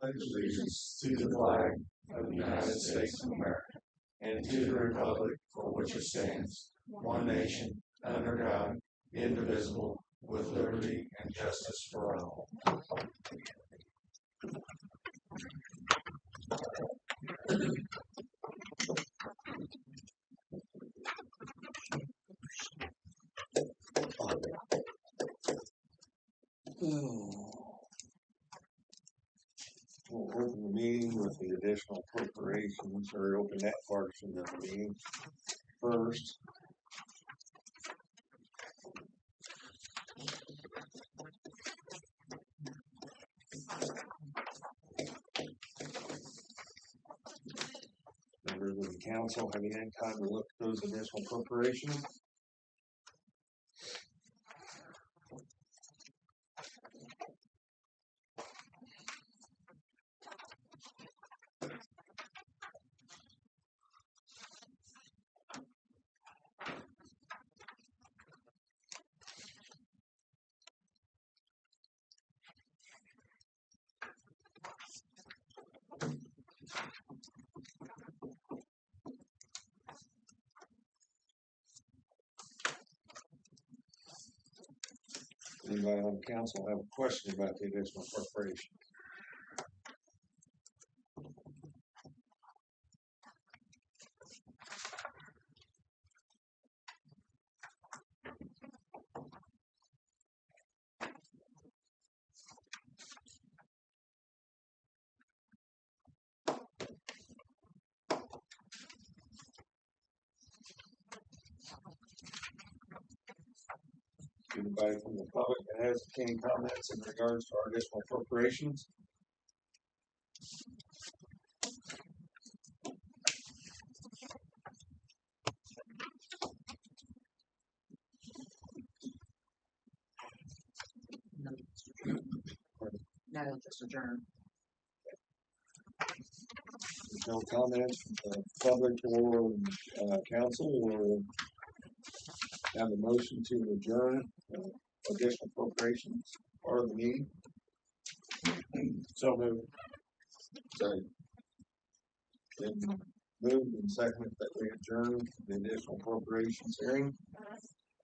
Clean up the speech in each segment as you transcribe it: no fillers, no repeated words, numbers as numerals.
pledge allegiance to the flag of the United States of America and to the republic for which it stands, one nation, under God, indivisible, with liberty and justice for all. We'll open the meeting with the additional appropriations, or open that portion of the meeting first. Members of the council, have you had time to look at those additional appropriations? Anybody on the council have a question about the additional appropriation? Anybody from the public that has any comments in regards to our additional appropriations? No, just adjourn. No comments from the public or council, or have a motion to adjourn additional appropriations part of the meeting? So moved. Sorry. Then moved and seconded that we adjourn the additional appropriations hearing.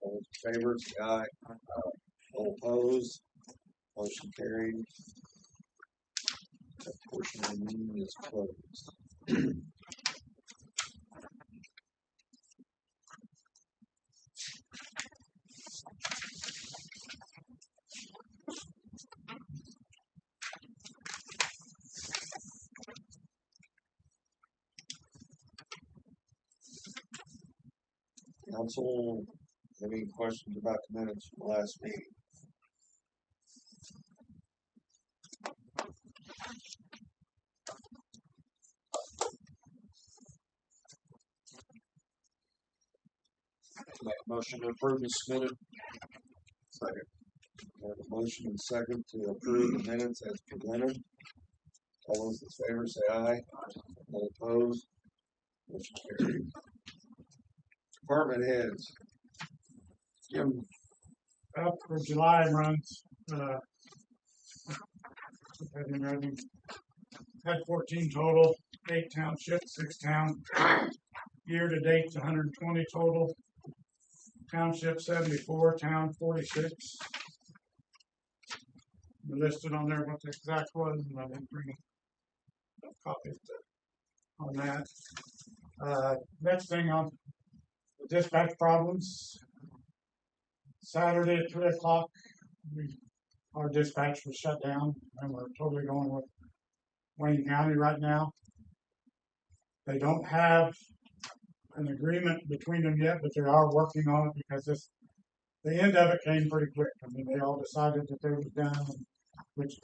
All in favor, say aye. All opposed. Motion carried. That portion of the meeting is closed. Council, any questions about the minutes from the last meeting? Make a motion to approve as submitted. Second. We have a motion and second to approve the minutes as presented. All those in favor say aye. All opposed. Motion carried. Department heads. Jim. Up for July runs, had 14 total, 8 townships, 6 towns. Year to date, 120 total. Township 74, town 46. Listed on there what the exact was, and I didn't bring a copy on that. Next thing on the dispatch problems. Saturday at 3 o'clock, our dispatch was shut down, and we're totally going with Wayne County right now. They don't have an agreement between them yet, but they are working on it because the end of it came pretty quick. I mean, they all decided that they was done, which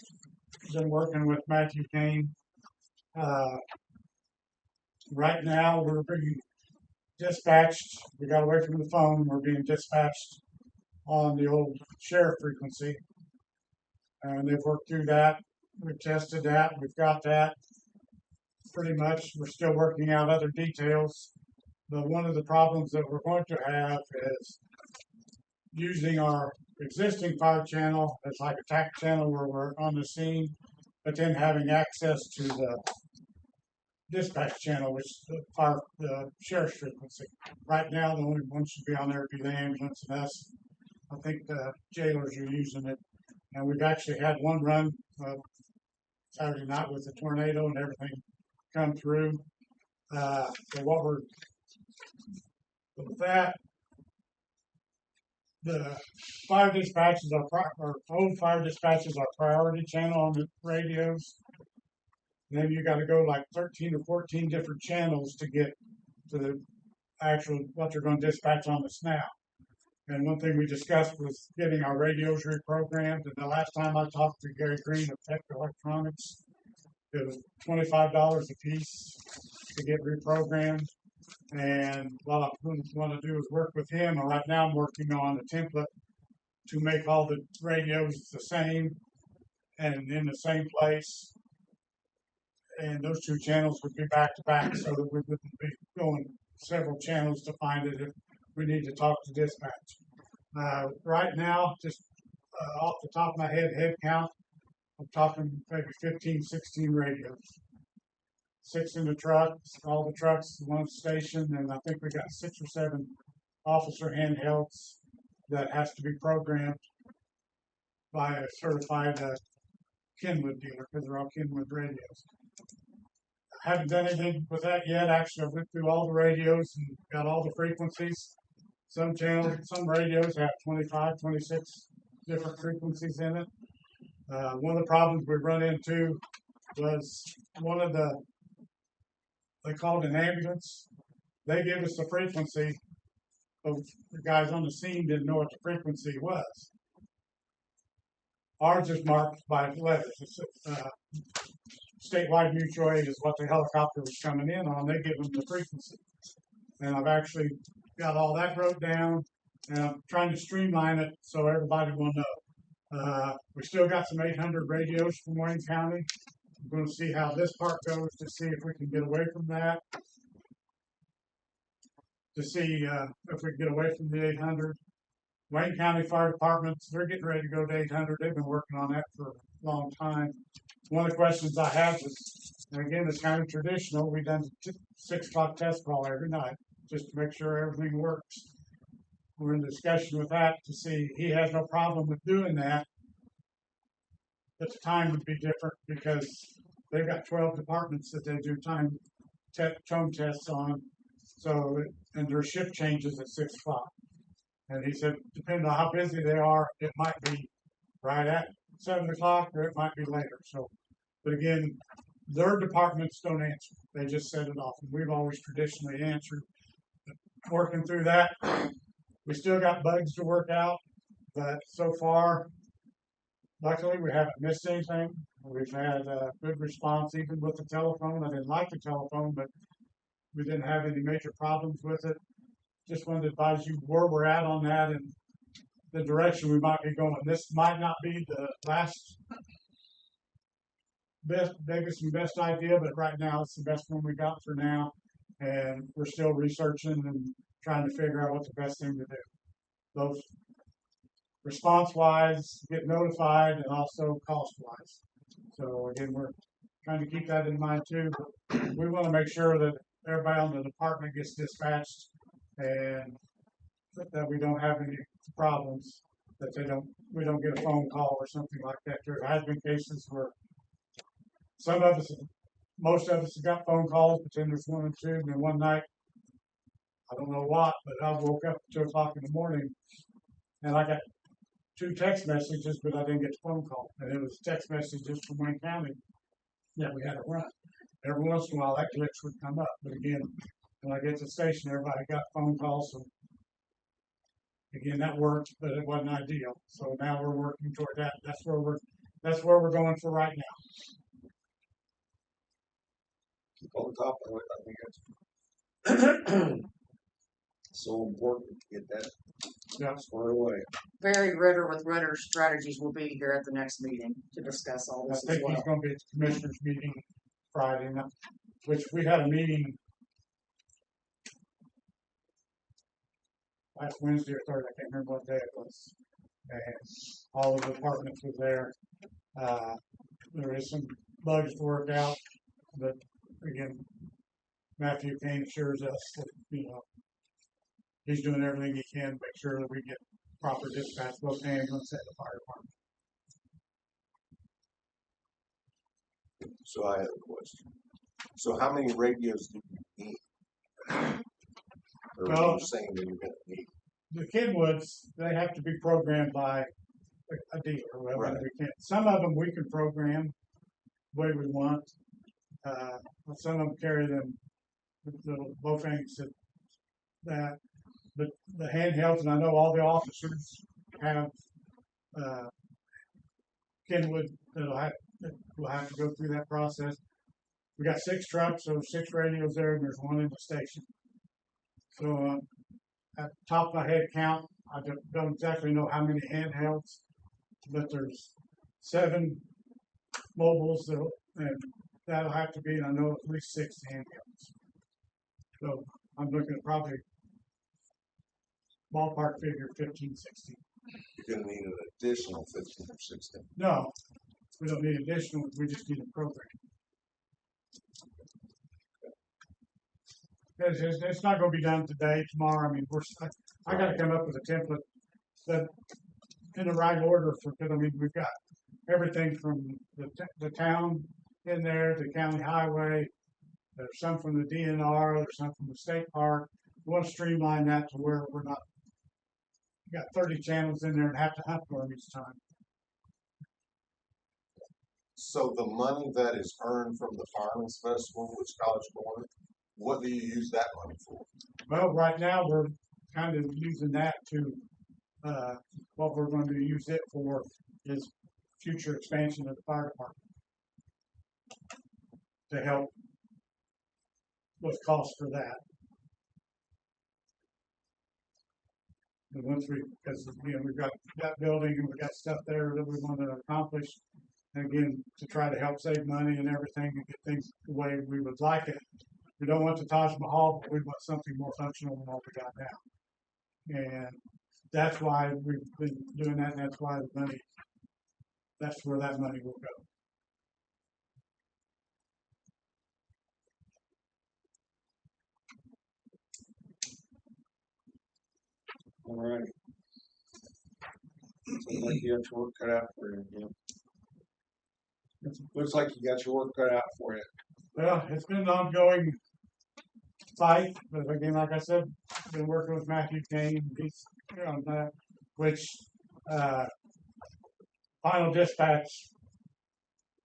been working with Matthew Kane. Right now, we're being dispatched. We got away from the phone. We're being dispatched on the old sheriff frequency, and they've worked through that. We've tested that. We've got that pretty much. We're still working out other details, but one of the problems that we're going to have is using our existing 5 channel as like a TAC channel where we're on the scene, but then having access to the dispatch channel, which is the sheriff's frequency. Right now, the only one should be on there would be the ambulance and us. I think the jailers are using it, and we've actually had one run Saturday night with the tornado and everything come through. So what we're with that, the fire dispatches are old fire dispatches are priority channel on the radios. And then you got to go like 13 or 14 different channels to get to the actual what they're going to dispatch on us now. And one thing we discussed was getting our radios reprogrammed. And the last time I talked to Gary Green of Tech Electronics, it was $25 a piece to get reprogrammed. And what I want to do is work with him. And right now I'm working on a template to make all the radios the same and in the same place. And those two channels would be back to back so that we wouldn't be going several channels to find it if we need to talk to dispatch. Right now, just off the top of my head count, I'm talking maybe 15, 16 radios. 6 in the trucks, all the trucks, one station, and I think we got 6 or 7 officer handhelds that has to be programmed by a certified Kenwood dealer because they're all Kenwood radios. I haven't done anything with that yet. Actually, I went through all the radios and got all the frequencies. Some channels, some radios have 25, 26 different frequencies in it. One of the problems we run into was one of they called an ambulance. They gave us the frequency, but the guys on the scene didn't know what the frequency was. Ours is marked by letters. It's, statewide mutual aid is what the helicopter was coming in on. They give them the frequency. And I've actually got all that wrote down, and I'm trying to streamline it so everybody will know. We still got some 800 radios from Wayne County. I'm going to see how this part goes to see if we can get away from that. To see if we can get away from the 800. Wayne County Fire Departments, they're getting ready to go to 800. They've been working on that for a long time. One of the questions I have is, and again, it's kind of traditional. We've done 6 o'clock test call every night just to make sure everything works. We're in discussion with that to see he has no problem with doing that. But the time would be different because they've got 12 departments that they do tone tests on. So, and their shift changes at 6 o'clock. And he said, depending on how busy they are, it might be right at 7 o'clock or it might be later. So, but again, their departments don't answer. They just set it off. And we've always traditionally answered. Working through that, we still got bugs to work out, but so far, luckily we haven't missed anything. We've had a good response even with the telephone. I didn't like the telephone, but we didn't have any major problems with it. Just wanted to advise you where we're at on that and the direction we might be going. This might not be the last biggest and best idea, but right now it's the best one we got for now. And we're still researching and trying to figure out what the best thing to do. Both response-wise, get notified, and also cost-wise. So again, we're trying to keep that in mind too. But we want to make sure that everybody on the department gets dispatched and that we don't have any problems, that we don't get a phone call or something like that. There has been cases where most of us have got phone calls, but then there's 1 or 2, and then one night, I don't know what, but I woke up at 2 o'clock in the morning and I got 2 text messages, but I didn't get the phone call. And it was text messages from Wayne County that we had to run. Every once in a while that glitch would come up. But again, when I get to the station, everybody got phone calls. So again, that worked, but it wasn't ideal. So now we're working toward that. That's where we're going for right now. Keep on top of it. I think it's so important to get that squared away. Barry Ritter with Ritter Strategies will be here at the next meeting to discuss all I this as think well. he's going to be at the commissioners meeting Friday, which we had a meeting last Wednesday or Thursday. I can't remember what day it was. And all of the departments were there. There is some bugs to work out, but again, Matthew Kane assures us that, he's doing everything he can to make sure that we get proper dispatch, both ambulance and the fire department. So I have a question. So how many radios do you need? Or are you saying that you're gonna need? The Kenwoods, they have to be programmed by a dealer, whether Right. we can. Some of them we can program the way we want. Some of them carry them little Bofangs that, but the handhelds, and I know all the officers have Kenwood that will have to go through that process. We got 6 trucks, so 6 radios there, and there's 1 in the station. So at the top of my head count, I don't exactly know how many handhelds, but there's 7 mobiles, and that'll have to be, and I know at least 6 handhelds. So I'm looking at probably ballpark figure 15, 16. You're gonna need an additional 15 or 16. No, we don't need additional, we just need a program. It's not gonna be done today, tomorrow. I mean, I gotta come up with a template that in the right order because I mean, we've got everything from the town in there, the county highway. There's some from the DNR, there's some from the state park. We want to streamline that to where we're not, we got 30 channels in there and have to hunt for them each time. So the money that is earned from the Fireman's Festival, which College Board, what do you use that money for? Well, right now we're kind of using that to, what we're going to use it for is future expansion of the fire department to help with costs for that. And once because we've got that building and we've got stuff there that we want to accomplish, and again, to try to help save money and everything and get things the way we would like it. We don't want the Taj Mahal, but we want something more functional than what we got now. And that's why we've been doing that, and that's why that's where that money will go. All right. Seems like you got your work cut out for you. Looks like you got your work cut out for you. Well, it's been an ongoing fight, but again, like I said, been working with Matthew Kane, he's on that, which final dispatch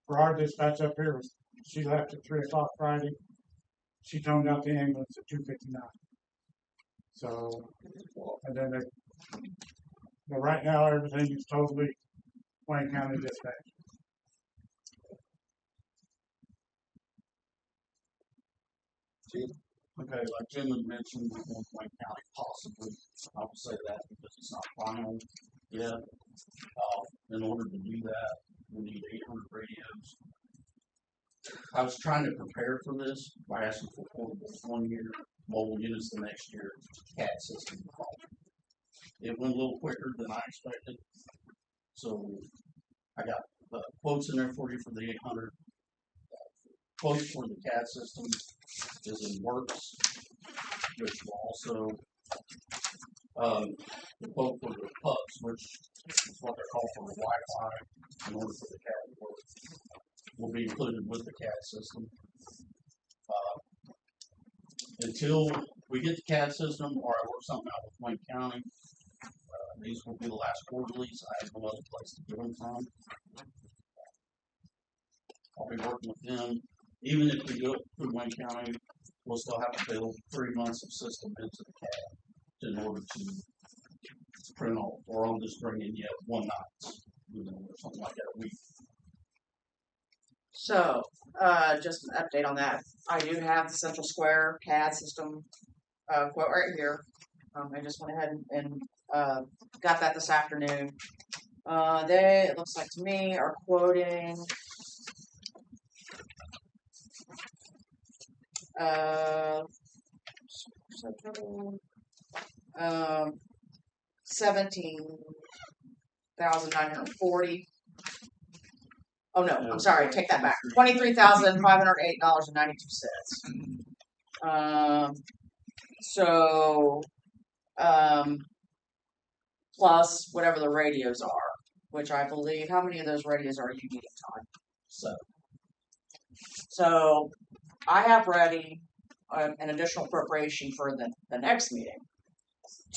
for our dispatch up here was she left at 3:00 Friday. She toned out the ambulance at 2:59. So, and then but right now everything is totally Wayne County dispatch. Okay, like Jim had mentioned, Wayne County possibly, I will say that because it's not final yet. In order to do that, we need 800 radios. I was trying to prepare for this by asking for portables 1 year, mobile units the next year, CAD system. It went a little quicker than I expected. So I got quotes in there for you for the 800. Quotes for the CAD system is in works, which will also the quote for the pucks, which is what they're called for the Wi-Fi in order for the CAD to work, will be included with the CAD system. Until we get the CAD system or I work something out with Wayne County, these will be the last quarterlies. I have no other place to get them from. I'll be working with them. Even if we do it through Wayne County, we'll still have to build 3 months of system into the CAD in order to print all, or I'll just bring in yet 1 night, or something like that a week. So, just an update on that. I do have the Central Square CAD system quote right here. I just went ahead and got that this afternoon. It looks like to me, are quoting $17,940 Oh, no, I'm sorry, take that back. $23,508.92. So, plus whatever the radios are, which I believe, how many of those radios are you needing, Todd? So, I have ready an additional appropriation for the next meeting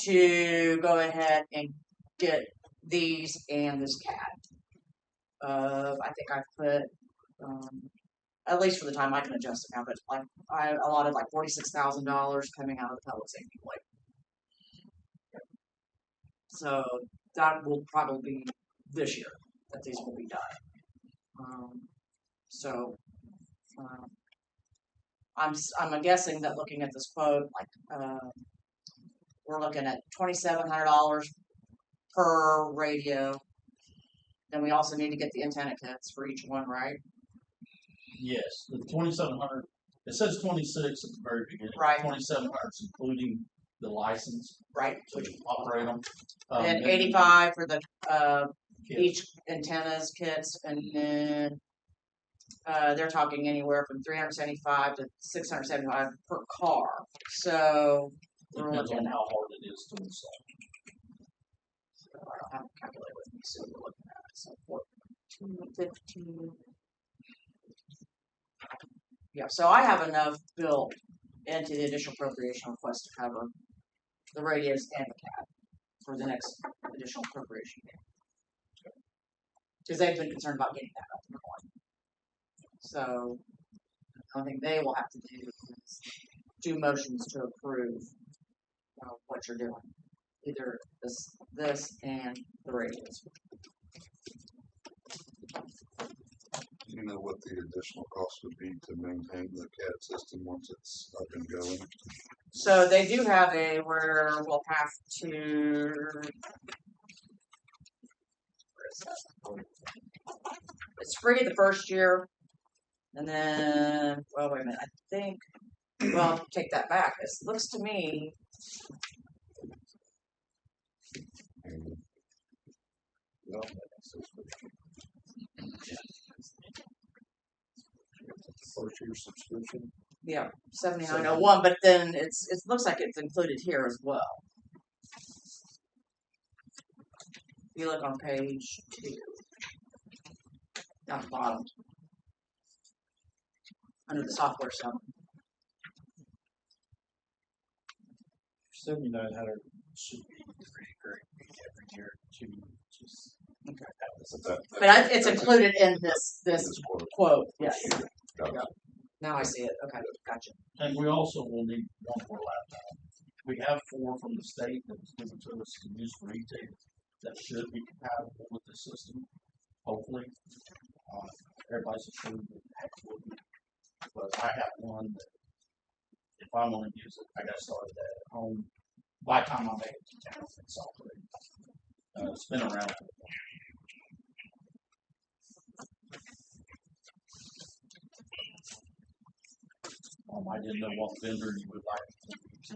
to go ahead and get these and this CAD. I think I put, at least for the time I can adjust it now, but like I allotted like $46,000 coming out of the public safety plate. So that will probably be this year that these will be done. I'm guessing that looking at this quote, like we're looking at $2,700 per radio. Then we also need to get the antenna kits for each one, right? Yes, the 2,700. It says 26 at the very beginning. Right. 2,700 is including the license, Right. to operate them. And 85 for the each antennas kits, and then they're talking anywhere from 375 to 675 per car. So we're Depends looking on at, how hard it is to install. I don't have a calculator with me, so we're looking at so 14, 15. Yeah, so I have enough built into the additional appropriation request to cover the radios and the CAD for the next additional appropriation. Because they've been concerned about getting that up and going. So the only thing they will have to do is do motions to approve what you're doing. Either this and the radios. Do you know what the additional cost would be to maintain the CAD system once it's up and going? So they do have a where we'll have to. It's free the first year, and then well, wait a minute. I think. Well, take that back. It looks to me. No. First year subscription. Yeah, $79.01, but then it looks like it's included here as well. If you look on page 2, down the bottom, under the software stuff. 7,900 should be recurring every year to just. Okay. But It's included in this quote. Yes. Gotcha. Now I see it. Okay, gotcha. And we also will need one more laptop. We have 4 from the state that was given to us to use for retail that should be compatible with the system, hopefully. Everybody's assured that it will be. But I have one that if I want to use it, I got to start that at home. By the time I make it to town, it's operating. It's been around for a while. I didn't know what vendor you would like to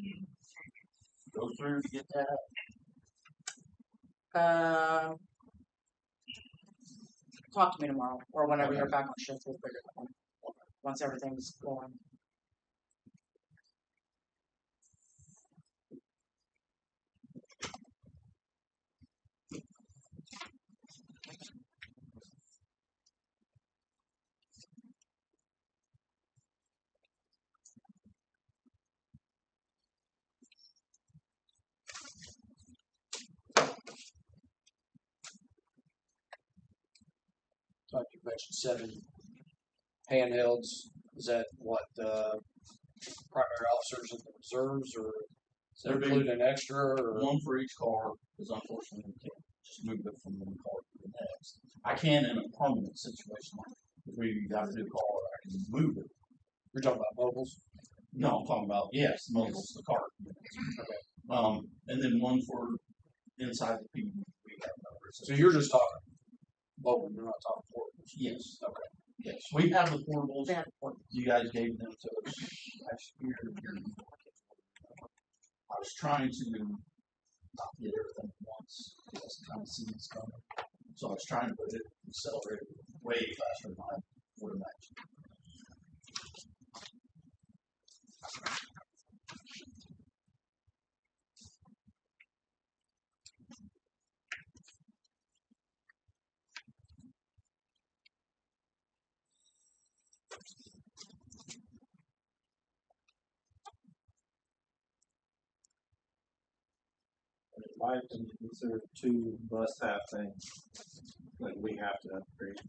go through to get that. Talk to me tomorrow or whenever you're back on shift. We'll figure it out once everything's going. Like you mentioned, 7 handhelds. Is that what primary officers in the reserves, or is that There'd be include an extra? Or one for each car, because unfortunately we can't just move it from one car to the next. I can in a permanent situation, like if we got a new car, I can move it. you're talking about mobiles? No, I'm talking about, yes, mobiles, the car. Okay. And then one for inside the PD. We have numbers. So you're just talking mobile. You're not talking portables. Yes. Okay. Yes. We have the portables. They have the portables. You guys gave them to us last year. I was trying to not get everything at once. Because I was kind of seeing this coming. So I was trying to put it accelerated way faster than I would imagine. My opinion, these are two must-have things that we have to upgrade.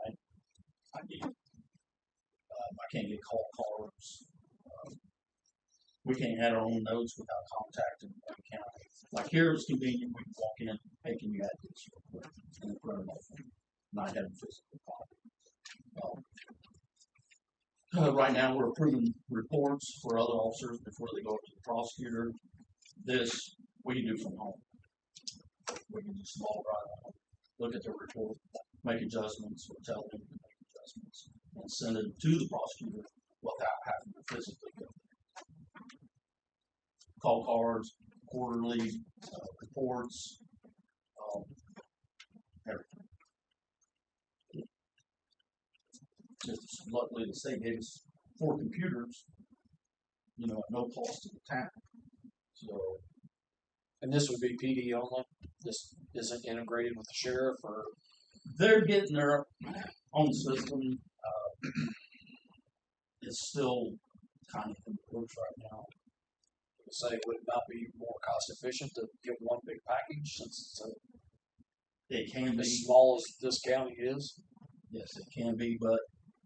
I need. I can't get call cards. We can't add our own notes without contacting the county. Like here, it's convenient. We can walk in, hey, can you add this real quick, and then print it off, not having physical copy. Right now, we're approving reports for other officers before they go up to the prosecutor. This we can do from home. We can just log right on, look at their report, make adjustments, or tell them to make adjustments, and send it to the prosecutor without having to physically go. Call cards, quarterly reports, everything. Just luckily, the state gave us 4 computers, at no cost to the town. So, And this would be PD only? This isn't integrated with the sheriff or? they're getting their own system. It's still kind of in the works right now. Say, would it not be more cost efficient to get one big package since it's It can as be, small as this county is? yes, it can be, but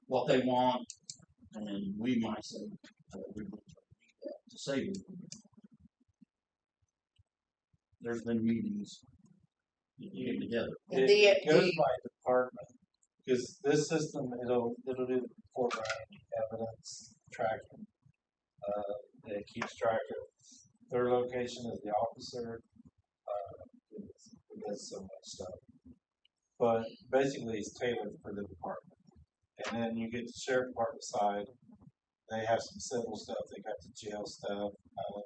what they want, and we might say, we want to save it. There's been meetings getting together. It goes by department, because this system, it'll do the foreground evidence tracking. It keeps track of their location as the officer. It does so much stuff. But basically, it's tailored for the department. And then you get the sheriff department side. They have some civil stuff. They got the jail stuff.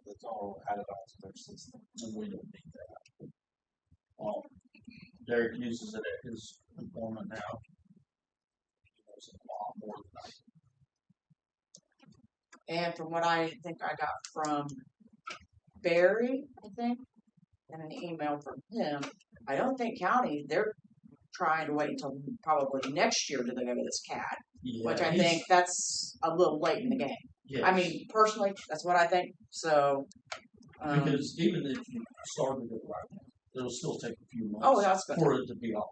That's all added onto their system. And we don't need that. Derek uses it at his employment now. He knows it a lot more than I do. And from what I think I got from Barry, I think, and an email from him, I don't think county, they're trying to wait until probably next year to go to this CAD, Yeah, which I he's- think that's a little late in the game. yes. I mean, personally, that's what I think. So, Because even if you started it right now, it'll still take a few months oh, that's good. for it to be off.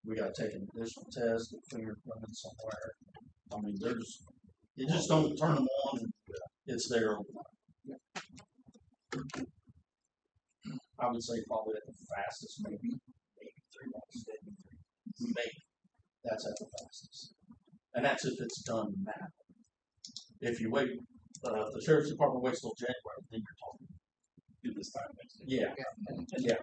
We got to take an additional test, get fingerprinted somewhere. I mean, you just don't turn them on and it's there overnight. I would say probably at the fastest, maybe 3 months, maybe. That's at the fastest. And that's if it's done now. If you wait, if the sheriff's department waits till January, then you're talking. Do this time next year. Yeah.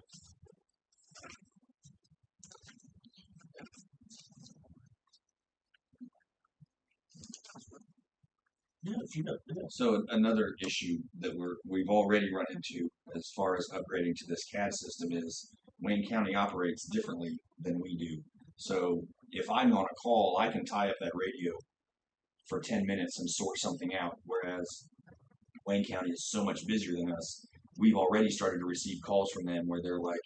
Yeah, if you know, yeah. So another issue that we've already run into as far as upgrading to this CAD system is Wayne County operates differently than we do. So if I'm on a call, I can tie up that radio for 10 minutes and sort something out, whereas Wayne County is so much busier than us. We've already started to receive calls from them where they're like,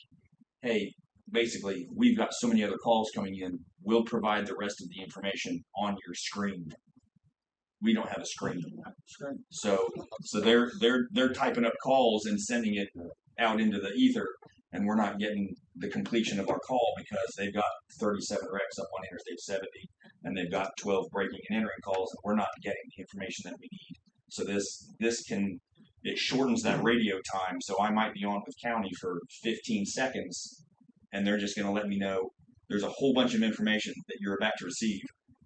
hey, basically, we've got so many other calls coming in, we'll provide the rest of the information on your screen. We don't have a screen. So they're typing up calls and sending it out into the ether, and we're not getting the completion of our call because they've got 37 wrecks up on Interstate 70, and they've got 12 breaking and entering calls, and we're not getting the information that we need. So it shortens that radio time. So I might be on with county for 15 seconds, and they're just going to let me know there's a whole bunch of information that you're about to receive.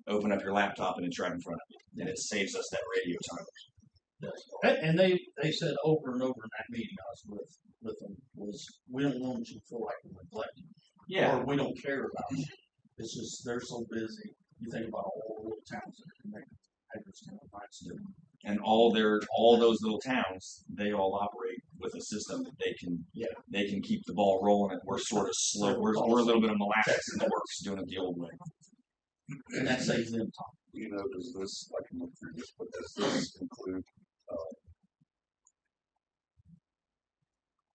Open up your laptop and it's right in front of you, and it saves us that radio time. And they said over and over in that meeting I was with them was, we don't want you to feel like we're neglecting you. Or we don't care about you. It's just they're so busy. You think about all the little towns that are connected to Hagerstown, Knightsville, And all those little towns, they all operate with a system that they can keep the ball rolling, and we're sort of slow. We're a little bit of molasses in the works doing it the old way. And that saves them time. You know, does this, I can look through this, but does this include,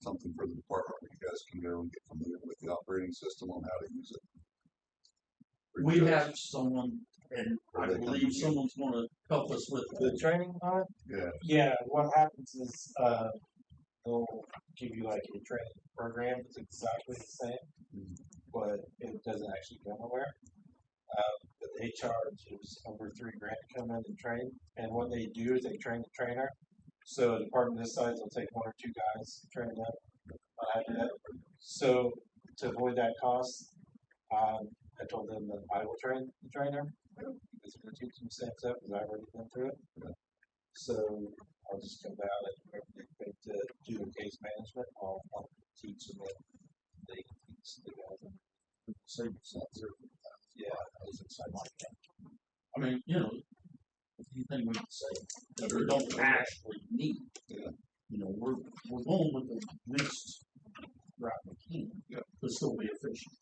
something for the department where you guys can go and get familiar with the operating system on how to use it? We have someone, and I believe someone's gonna help us with The training on it? Yeah. Yeah, what happens is, they'll give you like a training program, it's exactly the same, but it doesn't actually go nowhere. But they charge is over $3,000 to come in and train, and what they do is they train the trainer. So a department this size will take 1 or 2 guys, train them, that. So to avoid that cost, I told them that I will train the trainer, because we're teaching them same stuff, because I've already been through it. So I'll just come down and if they to do the case management, I'll teach them what they teach the guys. save yourself. Yeah, I was excited like that. I mean, you know, anything we can say that we don't actually need. You know, we're going with the least route we can, but still be efficient.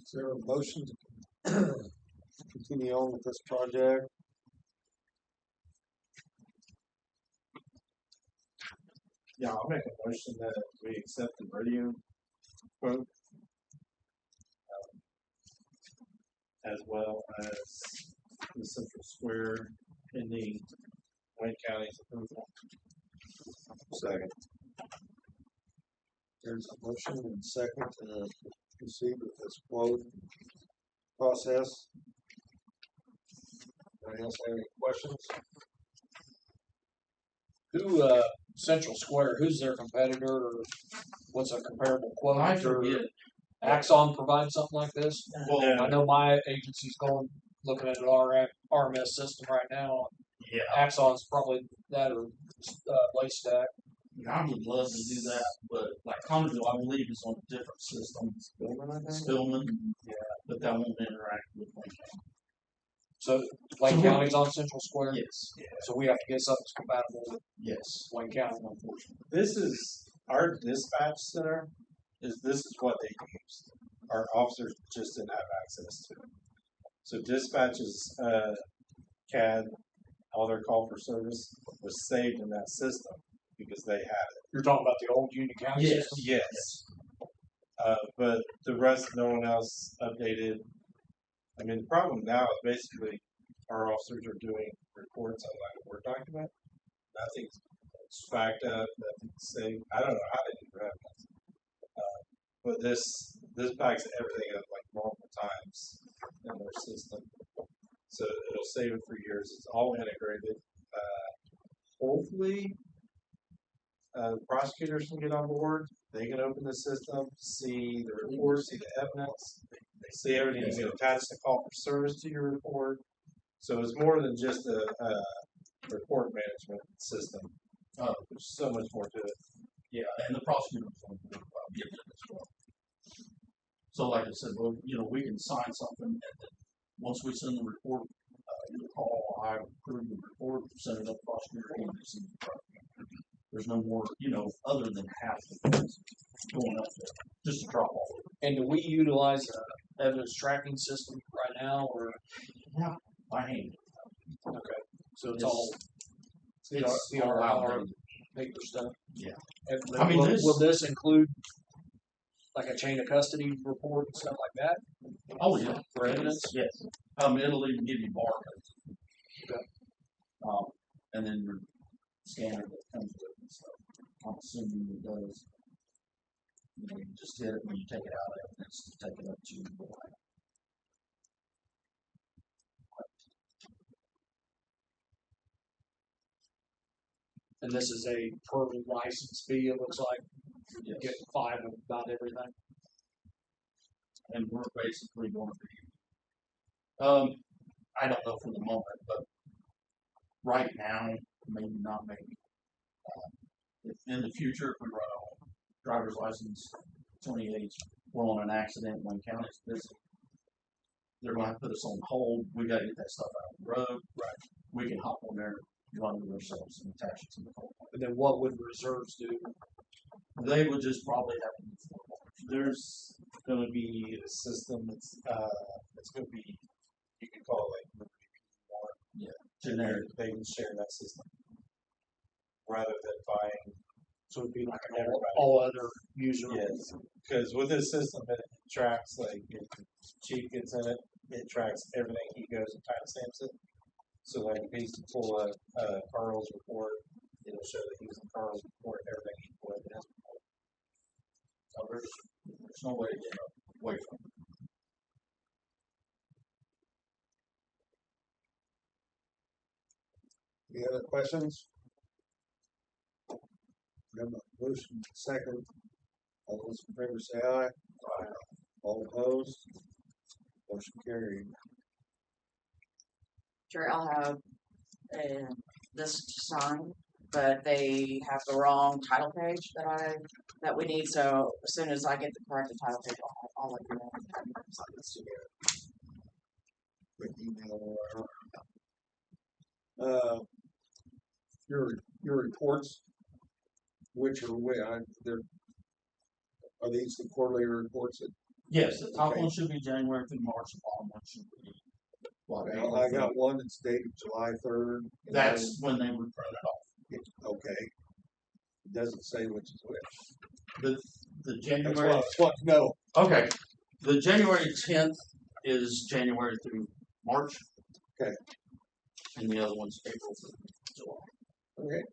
Is there a motion to continue on with this project? yeah, I'll make a motion that we accept the radio quote. As well as the Central Square pending Wayne County's approval. Second. There's a motion and second to proceed with this quote process. Anybody else have any questions? Who, Central Square, who's their competitor, or what's a comparable quote? I or forget. Axon provides something like this? Well, I know my agency's looking at an RMS system right now. yeah, Axon's probably that or Laystack. I would love to do that, but like Connerville, I believe is on a different system. Spillman, yeah, but that won't interact with Wayne County. So Wayne County's on Central Square? Yes, So we have to get something that's compatible with yes. Wayne County, unfortunately. This is our dispatch center. This is what they used. Our officers just didn't have access to. So dispatches, CAD, all their call for service was saved in that system because they had it. You're talking about the old Union County system? Yes. But the rest, no one else updated. I mean, the problem now is basically our officers are doing reports on like a Word document. Nothing's backed up, nothing's saved. I don't know how they do that. But this backs everything up like multiple times in their system. So it'll save it for years. It's all integrated. Hopefully, the prosecutors can get on board. They can open the system, see the report, see the evidence. They see everything. You can attach the call for service to your report. So it's more than just a report management system. There's so much more to it. Yeah, and the prosecutors will get it as well. So like I said, well, you know, we can sign something and then once we send the report, you call, I approve the report, send it up to the prosecutor, and receive the prosecutor. There's no more, you know, other than half the things going up there, just to drop off. And do we utilize a evidence tracking system right now, or? Yeah. By hand. Okay. So it's Yes. all It's CRR paper stuff? Yeah. And I mean, will this include like a chain of custody report and stuff like that? Oh, yeah. For evidence? Yes. It'll even give you barcodes. Okay. And then your scanner that comes with it and stuff. I'm assuming it does. You know, you just hit it when you take it out of evidence to take it up to the line. And this is a per license fee, it looks like. You Yes. get 5 of about everything. And we're basically going to be, I don't know for the moment, but right now, maybe not maybe. If in the future, if we run a driver's license 28 we're on an accident, Wayne County's busy, they're gonna have to put us on hold, we gotta get that stuff out of the road. Right. We can hop on there, run it ourselves and attach it to the pole. And then what would reserves do? They would just probably have to move forward. There's gonna be a system that's gonna be, you could call it like Generic. they can share that system. Rather than buying, So it'd be like Everybody. all other users. yes, because with this system, it tracks, like, if the chief gets in it, it tracks everything he goes and timestamps it. So like if he's to pull a Carl's report, it'll show that he was in Carl's report, everything he pulled in his report. So there's no way to get away from it. Any other questions? We have a motion second. All those in favor say aye. Aye. All opposed? Motion carried. Sure, I'll have this to sign, but they have the wrong title page that we need. So as soon as I get the corrected title page, I'll let you know. Sign this together. Quick email or your reports, which are are these the quarterly reports that Yes, the top Okay. one should be January through March, the bottom one should be. Well, I got one that's dated July 3rd. That's when they would print it off. Okay. It doesn't say which is which. The That's January, what, no. okay, the January 10th is January through March. Okay. And the other one's April through July. Okay.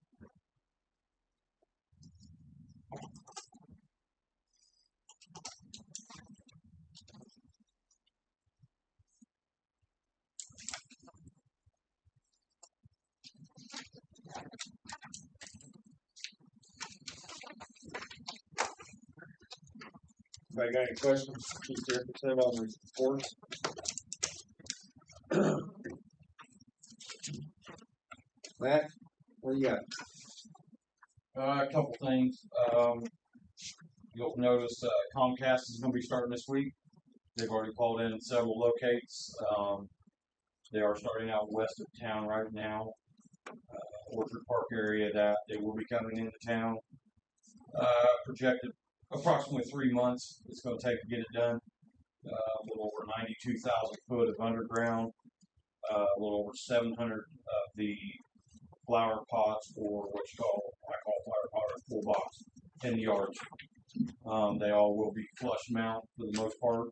Anybody got any questions? Chief Jefferson on the reports? Matt, what do you got? A couple things. You'll notice Comcast is going to be starting this week. They've already called in several locates. They are starting out west of town right now, Orchard Park area. That they will be coming into town. Projected approximately 3 months. It's going to take to get it done. A little over 92,000 foot of underground. A little over 700 of the flower pots, or what I call flower pot, or full box, 10 yards. They all will be flush mount for the most part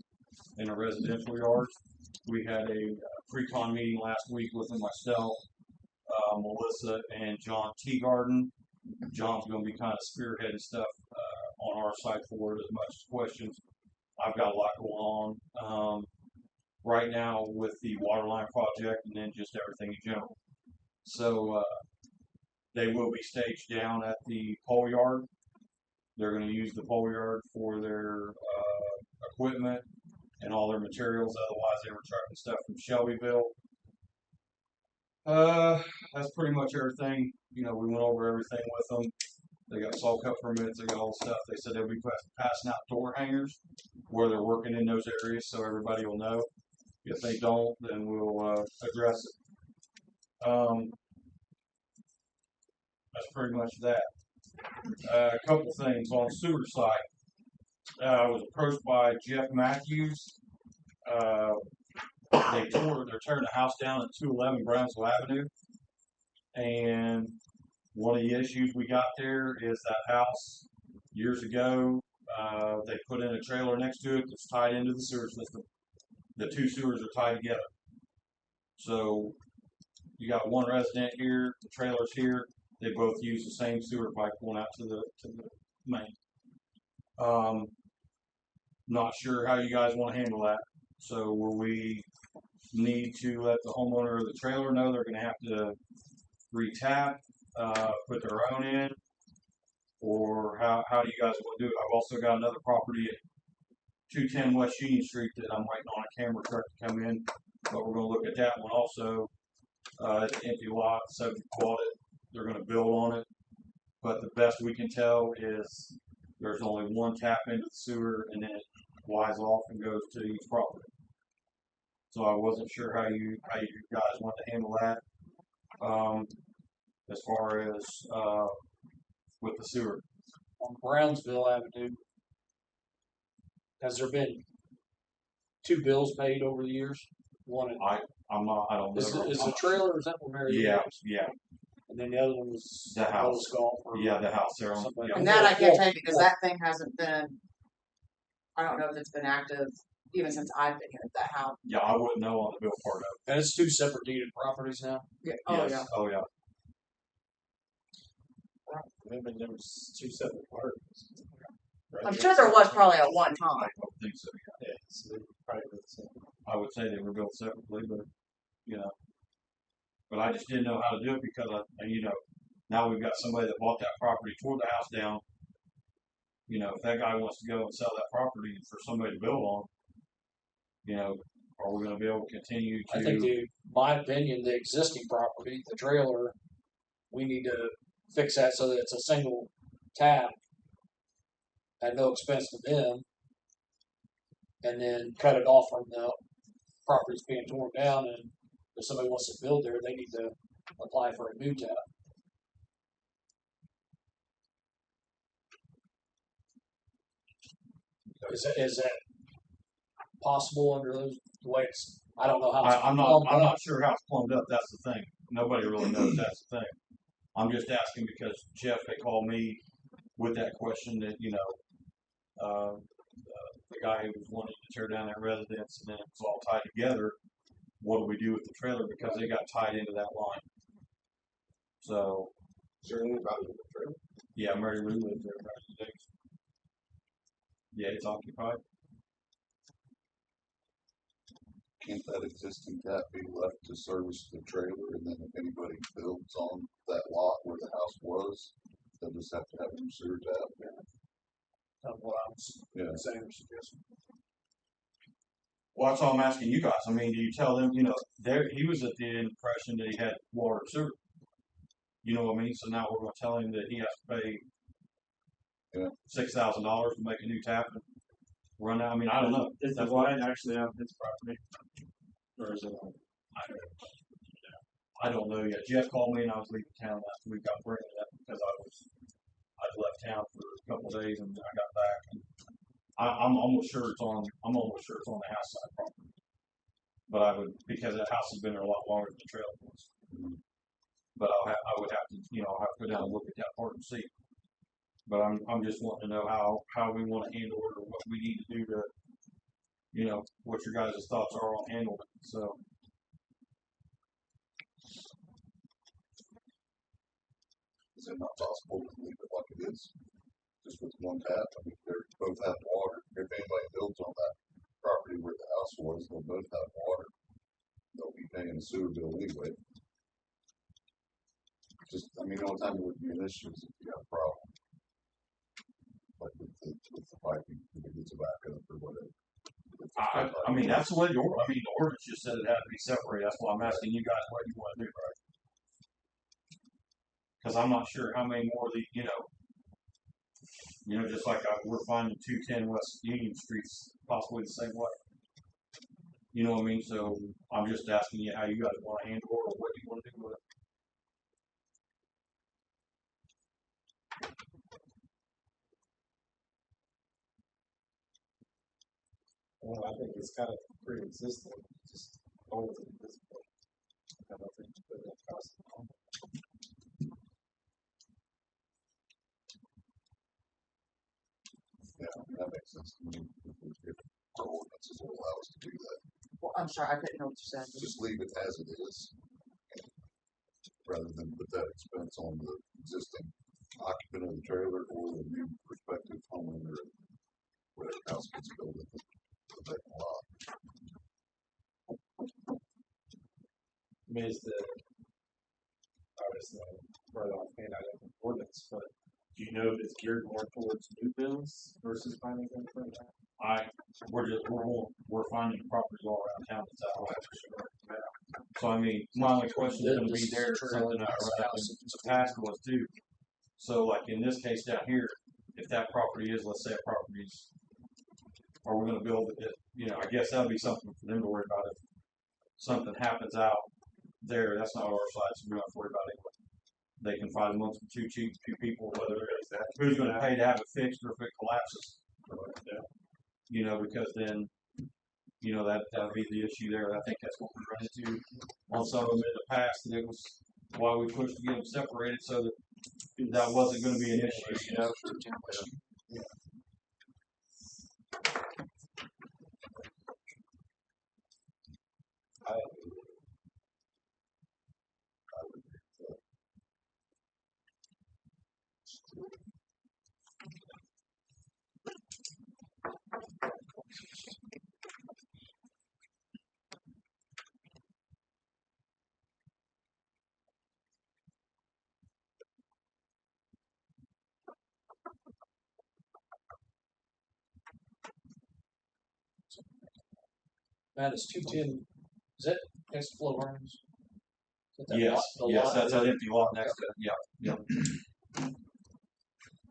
in the residential yards. We had a pre-con meeting last week with myself, Melissa, and John Teagarden. John's going to be kind of spearheading stuff on our side for it, as much as questions. I've got a lot going on right now with the water line project, and then just everything in general. So they will be staged down at the pole yard. They're going to use the pole yard for their equipment and all their materials. Otherwise, they were trucking stuff from Shelbyville. That's pretty much everything. You know, we went over everything with them. They got saw cut permits. They got all the stuff. They said they'll be passing out door hangers where they're working in those areas, so everybody will know. If they don't, then we'll address it. That's pretty much that. A couple things on sewer side. I was approached by Jeff Matthews. They're tearing the house down at 211 Brownsville Avenue. And one of the issues we got there is that house years ago, they put in a trailer next to it that's tied into the sewer system. The two sewers are tied together. So you got one resident here, the trailer's here. They both use the same sewer pipe going out to the main. Not sure how you guys want to handle that. So will we need to let the homeowner of the trailer know they're going to have to re-tap, put their own in, or how do you guys want to do it? I've also got another property at 210 West Union Street that I'm waiting on a camera truck to come in, but we're going to look at that one also. It's an empty lot, subject to audit. They're going to build on it, but the best we can tell is there's only one tap into the sewer, and then flies off and goes to each property. So I wasn't sure how you guys want to handle that. As far as with the sewer. On Brownsville Avenue, has there been 2 bills paid over the years? One I don't know. is the trailer, is that where Mary Yeah, lives? yeah, And then the other one was The house. Lowe's Golf or yeah, the house there. something. Yeah. And that I can't tell you because that thing hasn't been, I don't know if it's been active even since I've been here at that house. Yeah, I wouldn't know on the bill part of And it's 2 separate deeded properties now. Yeah. it. Oh, Yes. yeah. Oh, yeah. Maybe there was 2 separate parties. Right? I'm sure there was probably at one time. I don't think so. Yeah, so they probably were the same. I would say they were built separately, but you know, but I just didn't know how to do it because and you know, now we've got somebody that bought that property, tore the house down. You know, if that guy wants to go and sell that property for somebody to build on, you know, are we going to be able to continue to? I think, my opinion, the existing property, the trailer, we need to fix that so that it's a single tap at no expense to them, and then cut it off from the properties being torn down. And if somebody wants to build there, they need to apply for a new tap. Is that possible under those ways? I don't know how. I'm not sure how it's plumbed up. That's the thing. Nobody really knows. That's the thing. I'm just asking because Jeff had called me with that question that you know, the guy who was wanting to tear down that residence and then it's all tied together. What do we do with the trailer because they got tied into that line? So. Is there anything about the trailer? Yeah, Mary Lou lives there. Right? Yeah, it's occupied. Can't that existing tap be left to service the trailer, and then if anybody builds on that lot where the house was, they'll just have to have a new sewer tap? That's what I was saying or suggesting. Well, that's all I'm asking you guys. I mean, do you tell them, you know, he was at the impression that he had water and sewer. You know what I mean? So now we're going to tell him that he has to pay $6,000 to make a new tap and run out. I mean, I don't know. Is the line actually on his property? Or is it on? I don't know yet. Jeff called me and I was leaving town last week. I was bringing it up because I'd left town for a couple of days and I got back. And I'm almost sure it's on the house side property. But because that house has been there a lot longer than the trailer was. But I would have to, you know, I'll have to go down and look at that part and see. But I'm just wanting to know how we want to handle it or what we need to do to, you know, what your guys' thoughts are on handling it. So. Is it not possible to leave it like it is? Just with one tap? I mean, they both have water. If anybody builds on that property where the house was, they'll both have water. They'll be paying a sewer bill anyway. Just, I mean, the only time it would be an issue is if you have a problem. Like with the piping, if it gets a backup or whatever. I mean, that's the way the ordinance just said it had to be separated. That's why I'm asking you guys what you want to do, right? Because I'm not sure how many more of the, you know, just like we're finding 210 West Union Street's possibly the same way. You know what I mean? So I'm just asking you how you guys want to handle it or what you want to do with it. Well, I think it's kind of pre-existing, just old at this point. I don't think it's been that cost. Yeah, that makes sense to me. If our ordinances will allow us to do that. Well, I'm sorry, I couldn't know what you said. Just leave it as it is. Rather than put that expense on the existing occupant of the trailer or the new prospective homeowner, whatever house gets built with the vacant lot. I mean, obviously, right offhand, I don't have ordinance, but do you know if it's geared more towards new builds versus finding them for that? We're finding properties all around town that's out west. So I mean, my only question is going to be there something that task was too. So like in this case down here, if that property is, let's say a property's are we gonna build it, I guess that'd be something for them to worry about if something happens out there, that's not our side, so we don't have to worry about it. They can fight amongst the two people, whether who's gonna pay to have it fixed or if it collapses. Because then, that'd be the issue there. I think that's what we run into on some of them in the past, and it was why we pushed to get them separated so that wasn't gonna be an issue, Matt, is 210, is that next to Flow Rooms? Is that Yes, the yes, lot? that's an empty lot next to it, yeah.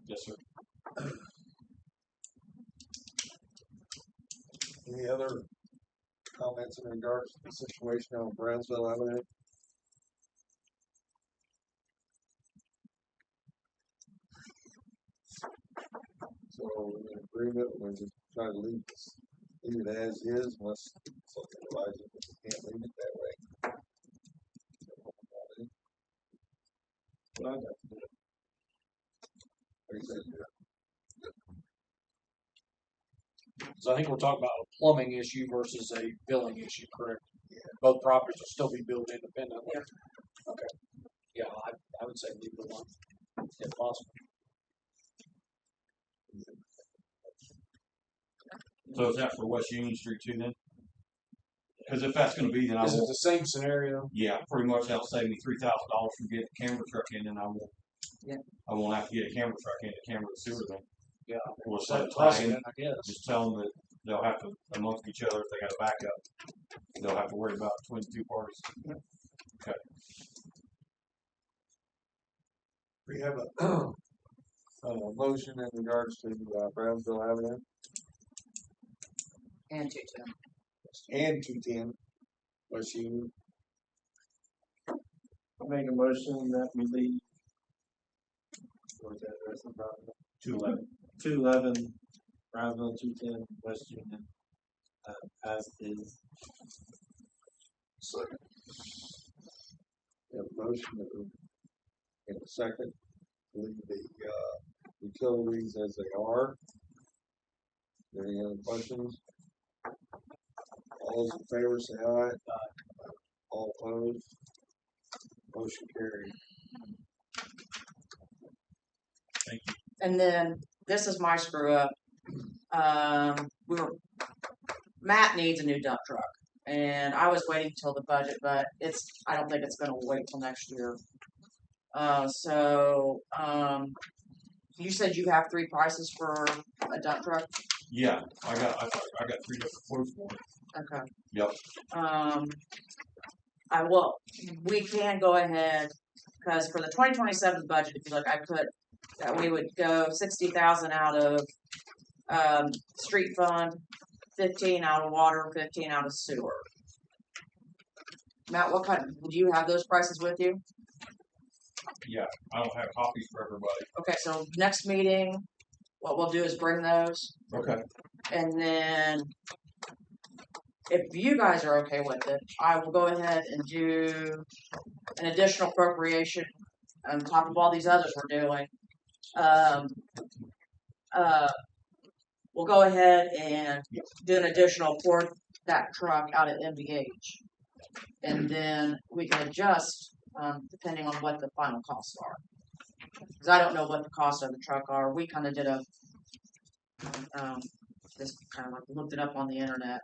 Yes, sir. Any other comments in regards to the situation on Brownsville Avenue? So we're in agreement, we're just trying to leave it as is, unless something arises, but we can't leave it that way. What I got to do. Like I said, So I think we're talking about a plumbing issue versus a billing issue, correct? Yeah. Both properties will still be built independently. Yeah. Okay. Yeah, I would say leave the one if possible. So is that for West Union Street too then? Because if that's gonna be, then I Is it won't, the same scenario? yeah, pretty much that'll save me $3,000 from getting a camera truck in, and I won't have to get a camera truck in to camera the sewer then. Yeah. We'll Set set a precedent, time, I guess. just tell them that they'll have to, amongst each other, if they got a backup, they'll have to worry about between the two parties. Okay. we have a motion in regards to Brownsville Avenue And 210. and 210 West Union. I'll make a motion that we leave. What's the address of the property? 211 Brownsville, 210 West Union, as is. Second. We have a motion that we, in a second, leave the utilities as they are. Any other questions? All those in favor say aye. All opposed? Motion carried. And then this is my screw up. Matt needs a new dump truck, and I was waiting till the budget, but I don't think it's going to wait till next year. You said you have 3 prices for a dump truck. Yeah, I got 3 different quotes for it. Okay. Yep. We can go ahead because for the 2027 budget, if you look, I put that we would go 60,000 out of street fund, 15 out of water, 15 out of sewer. Matt, do you have those prices with you? Yeah, I don't have copies for everybody. Okay, so next meeting, what we'll do is bring those, Okay. and then if you guys are okay with it, I will go ahead and do an additional appropriation on top of all these others we're doing. We'll go ahead and do an additional for that truck out at MVH, and then we can adjust depending on what the final costs are. Because I don't know what the costs of the truck are. We kind of did just kind of like looked it up on the internet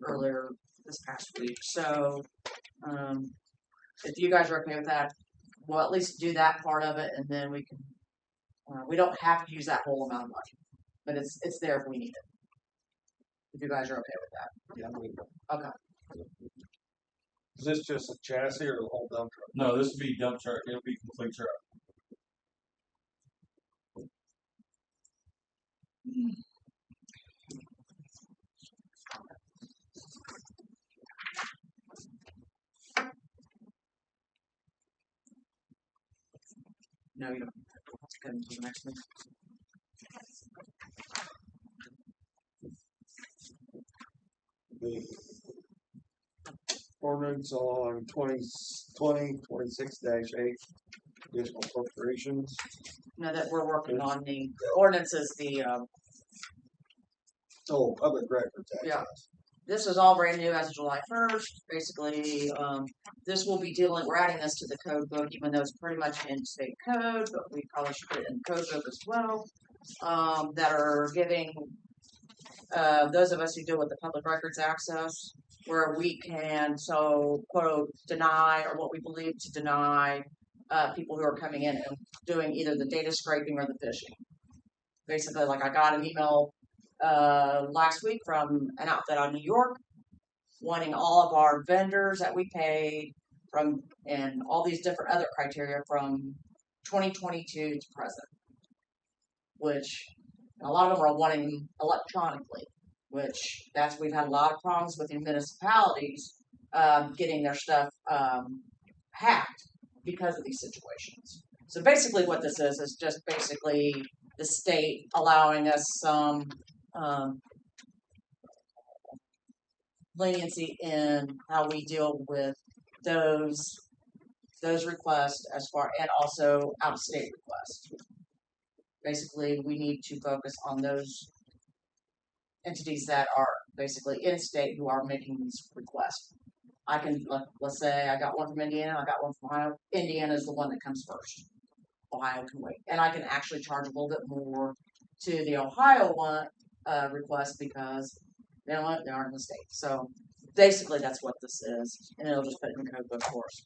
earlier this past week. So if you guys are okay with that, we'll at least do that part of it, and then we can. We don't have to use that whole amount of money, but it's there if we need it. If you guys are okay with that. Yeah. Okay. Is this just a chassis or the whole dump truck? No, this would be dump truck. It'll be complete truck. No, you don't have to come to the next meeting. The ordinance on 26-8, additional appropriations. No, that we're working on the ordinances, Oh, public records. Yeah. This is all brand new as of July 1st. Basically, this will be dealing, we're adding this to the code book, even though it's pretty much in state code, but we probably should put it in the code book as well. That are giving those of us who deal with the public records access, where we can, so quote, deny or what we believe to deny people who are coming in and doing either the data scraping or the phishing. Basically, like I got an email last week from an outfit out of New York wanting all of our vendors that we paid from and all these different other criteria from 2022 to present, which a lot of them are wanting them electronically, which we've had a lot of problems with the municipalities getting their stuff hacked because of these situations. So basically what this is just basically the state allowing us some leniency in how we deal with those requests as far, and also out-of-state requests. Basically, we need to focus on those entities that are basically in-state who are making these requests. I can, let's say I got one from Indiana, I got one from Ohio. Indiana is the one that comes first. Ohio can wait. And I can actually charge a little bit more to the Ohio one request because they aren't in the state. So basically that's what this is. And it'll just put it in the code book for us.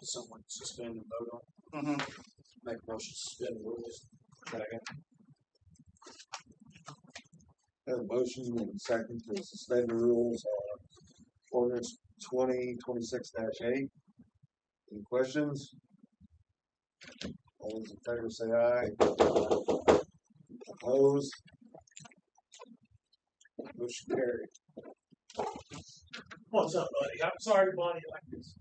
Someone suspend and vote on. Mm-hmm. Make a motion to suspend the rules. Second. Have a motion and second to suspend the rules on ordinance 2026-8. Any questions? All those in favor say aye. Opposed? Motion carried. What's up, buddy? I'm sorry to bother you like this.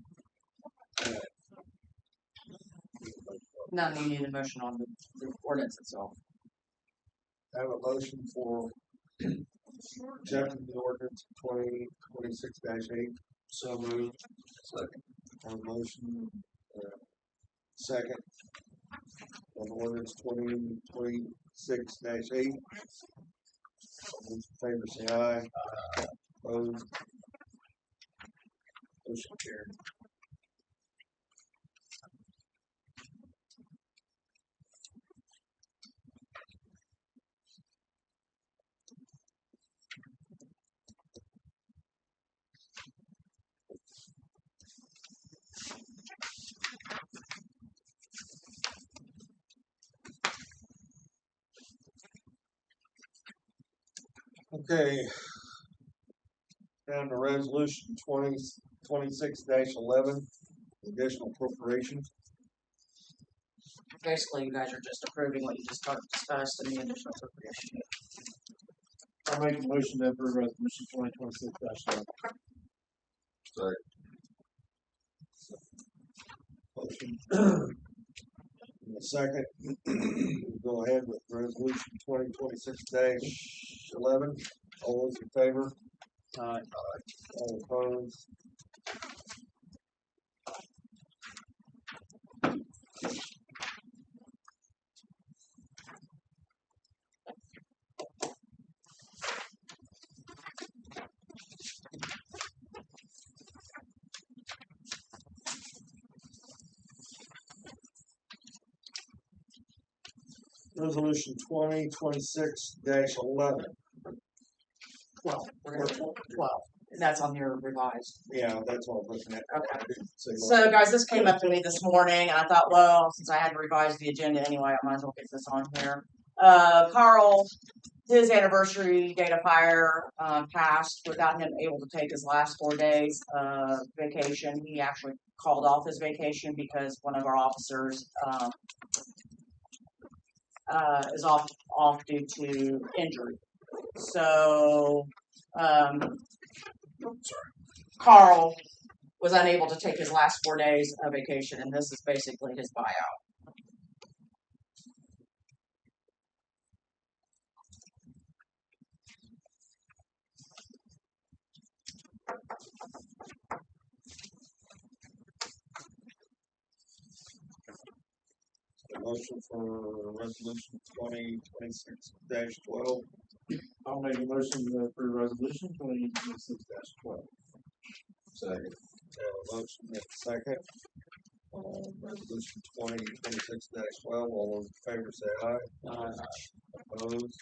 Now you need a motion on the ordinance itself. Have a motion for checking the ordinance 2026-8. So moved. Second. Have a motion, second on ordinance 2026-8. All those in favor say aye. Opposed? Motion carried. Okay. Down to resolution 2026-11, additional appropriations. Basically, you guys are just approving what you just discussed in the additional appropriation. I'll make a motion to approve resolution 2026-11. Motion. In a second, we'll go ahead with resolution 2026-11. All those in favor? Aye. All opposed? Resolution 2026-11. 12. We're going to 12. And that's on your revised. Yeah, that's what I'm looking at. Okay. So, So, guys, this came up to me this morning, and I thought, well, since I had to revise the agenda anyway, I might as well get this on here. Carl, his anniversary date of hire passed without him able to take his last 4 days vacation. He actually called off his vacation because one of our officers is off due to injury. So Kahl was unable to take his last 4 days of vacation, and this is basically his buyout. A motion for resolution 2026-12. I'll make a motion to approve resolution 2026-12. Second. Have a motion and a second. Resolution 2026-12. All those in favor say aye. Opposed?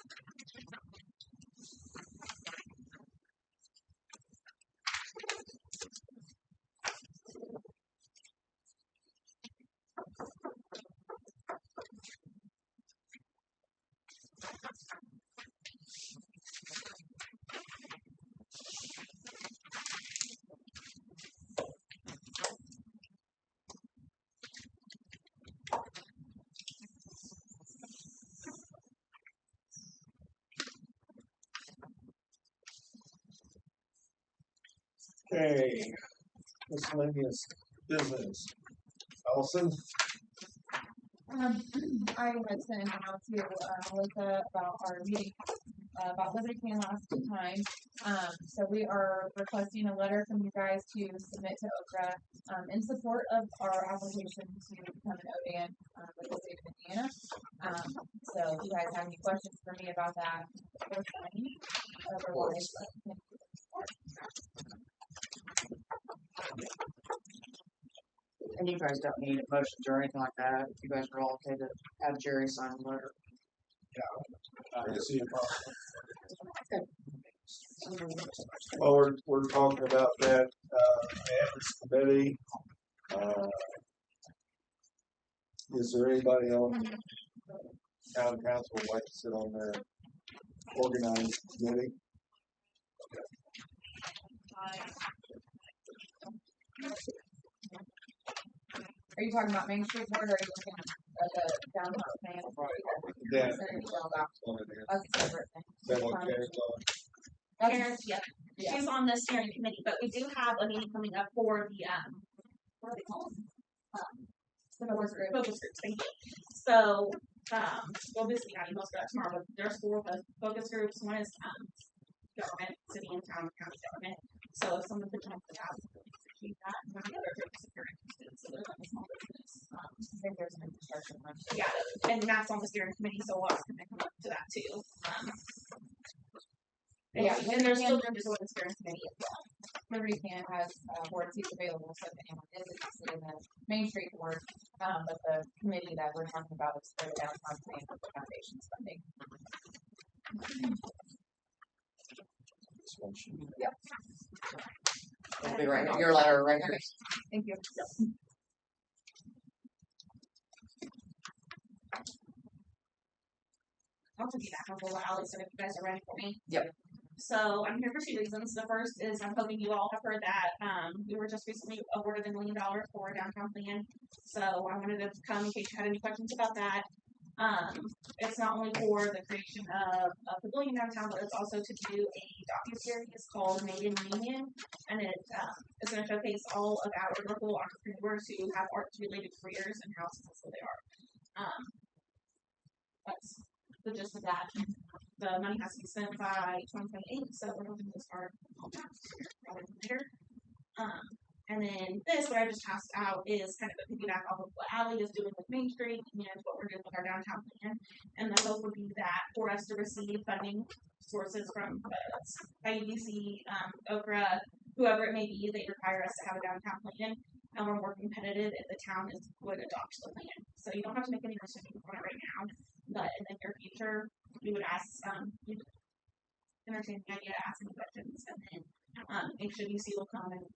Okay, miscellaneous business. Allison? I had sent an email to Melissa about our meeting about Liberty Can last time. So we are requesting a letter from you guys to submit to Okra in support of our application to become an ODAN with the state of Indiana. So if you guys have any questions for me about that, or signing, otherwise, And you guys don't need motions or anything like that. If you guys are all okay to have Jerry sign the letter. I can see a problem. Well, we're talking about that, ethics committee. Is there anybody on town council would like to sit on their organized committee? are you talking about Main Street Board, or are you looking at the downtown plan? Yeah. That's a separate thing. Is that what Karen's on? That's- Yeah, Yeah. she's on the steering committee, but we do have a meeting coming up for the what are they called? The focus group. Focus groups. Thank you. So we'll be seeing emails for that tomorrow. But there's 4 focus groups. One is government, city and town, county government. So if someone could jump for that, keep that. And then the other groups if you're interested. So there's like a small business. I think there's an infrastructure one. Yeah, and that's on the steering committee, so we'll ask them to come up to that too. Yeah, and there's still room to go in the steering committee as well. Liberty Can has board seats available, so if anyone is interested in the Main Street Board, but the committee that we're talking about is for the downtown plan for the foundation's funding. This one should be. Yep. It'll be right here. Your letter right here. Thank you. I'll take you back a little while, so if you guys are ready for me. Yep. So I'm here for 2 reasons. The first is I'm hoping you all have heard that we were just recently awarded $1 million for a downtown plan. So I wanted to come in case you had any questions about that. It's not only for the creation of a pavilion downtown, but it's also to do a docuseries called Made in Union, and it is going to showcase all of our local entrepreneurs who have arts-related careers and how successful they are. That's the gist of that. The money has to be spent by 2028, so we're hoping to start on that rather than later. And then this, what I just passed out, is kind of a piggyback off of what Allie is doing with Main Street and what we're doing with our downtown plan. And the hope would be that for us to receive funding sources from IUDC, Okra, whoever it may be, they require us to have a downtown plan, and we're more competitive if the town would adopt the plan. So you don't have to make any decisions on it right now, but in the near future, we would ask, you entertain the idea, ask any questions, and then HWC will come and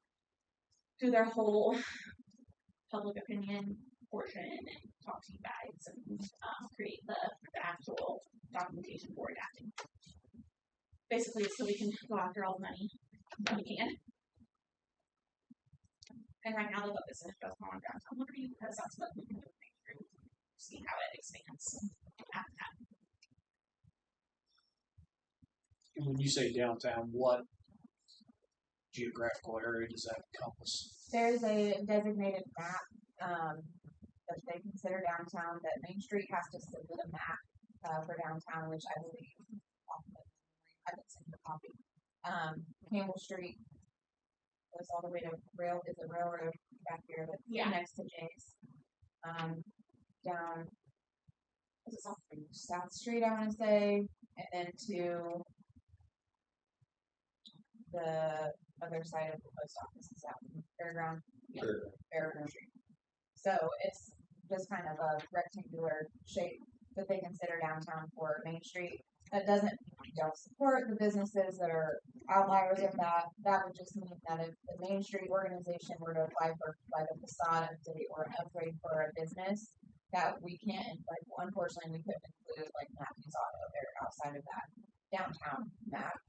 do their whole public opinion portion and talk to you guys and create the actual documentation for adapting. Basically, it's so we can go after all the money that we can. And right now, the focus is just on downtown Liberty because that's what we can do through. See how it expands after that. When you say downtown, what geographical area does that encompass? There's a designated map, that they consider downtown, that Main Street has to submit a map, for downtown, which I believe, I can send you a copy. Campbell Street goes all the way to is a railroad back here that's Yeah. next to Jay's. Down, is it South Street, I wanna say, and then to the other side of the post office is out in Fairground. Fairground Street. So it's just kind of a rectangular shape that they consider downtown for Main Street. That doesn't mean we don't support the businesses that are outliers of that. That would just mean that if the Main Street organization were to apply for like a facade update or an upgrade for a business, that we can't, like, unfortunately, we couldn't include like Matthews Auto there outside of that downtown map.